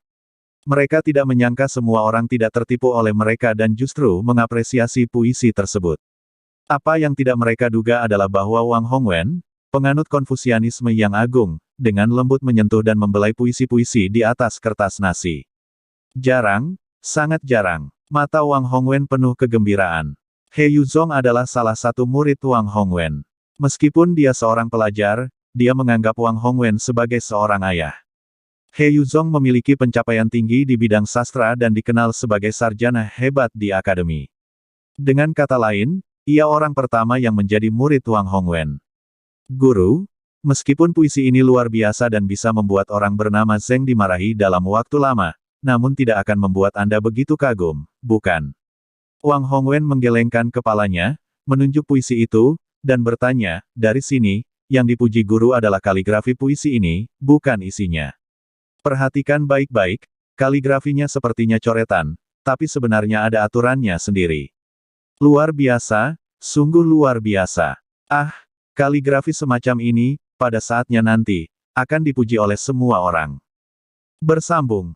Mereka tidak menyangka semua orang tidak tertipu oleh mereka dan justru mengapresiasi puisi tersebut. Apa yang tidak mereka duga adalah bahwa Wang Hongwen, penganut Konfusianisme yang agung, dengan lembut menyentuh dan membelai puisi-puisi di atas kertas nasi. Jarang, sangat jarang, mata Wang Hongwen penuh kegembiraan. He Yuzong adalah salah satu murid Wang Hongwen. Meskipun dia seorang pelajar, dia menganggap Wang Hongwen sebagai seorang ayah. He Yuzong memiliki pencapaian tinggi di bidang sastra dan dikenal sebagai sarjana hebat di akademi. Dengan kata lain, ia orang pertama yang menjadi murid Wang Hongwen. Guru, meskipun puisi ini luar biasa dan bisa membuat orang bernama Zheng dimarahi dalam waktu lama, namun tidak akan membuat Anda begitu kagum, bukan? Wang Hongwen menggelengkan kepalanya, menunjuk puisi itu, dan bertanya, dari sini, yang dipuji guru adalah kaligrafi puisi ini, bukan isinya. Perhatikan baik-baik, kaligrafinya sepertinya coretan, tapi sebenarnya ada aturannya sendiri. Luar biasa, sungguh luar biasa. Ah, kaligrafi semacam ini, pada saatnya nanti, akan dipuji oleh semua orang. Bersambung.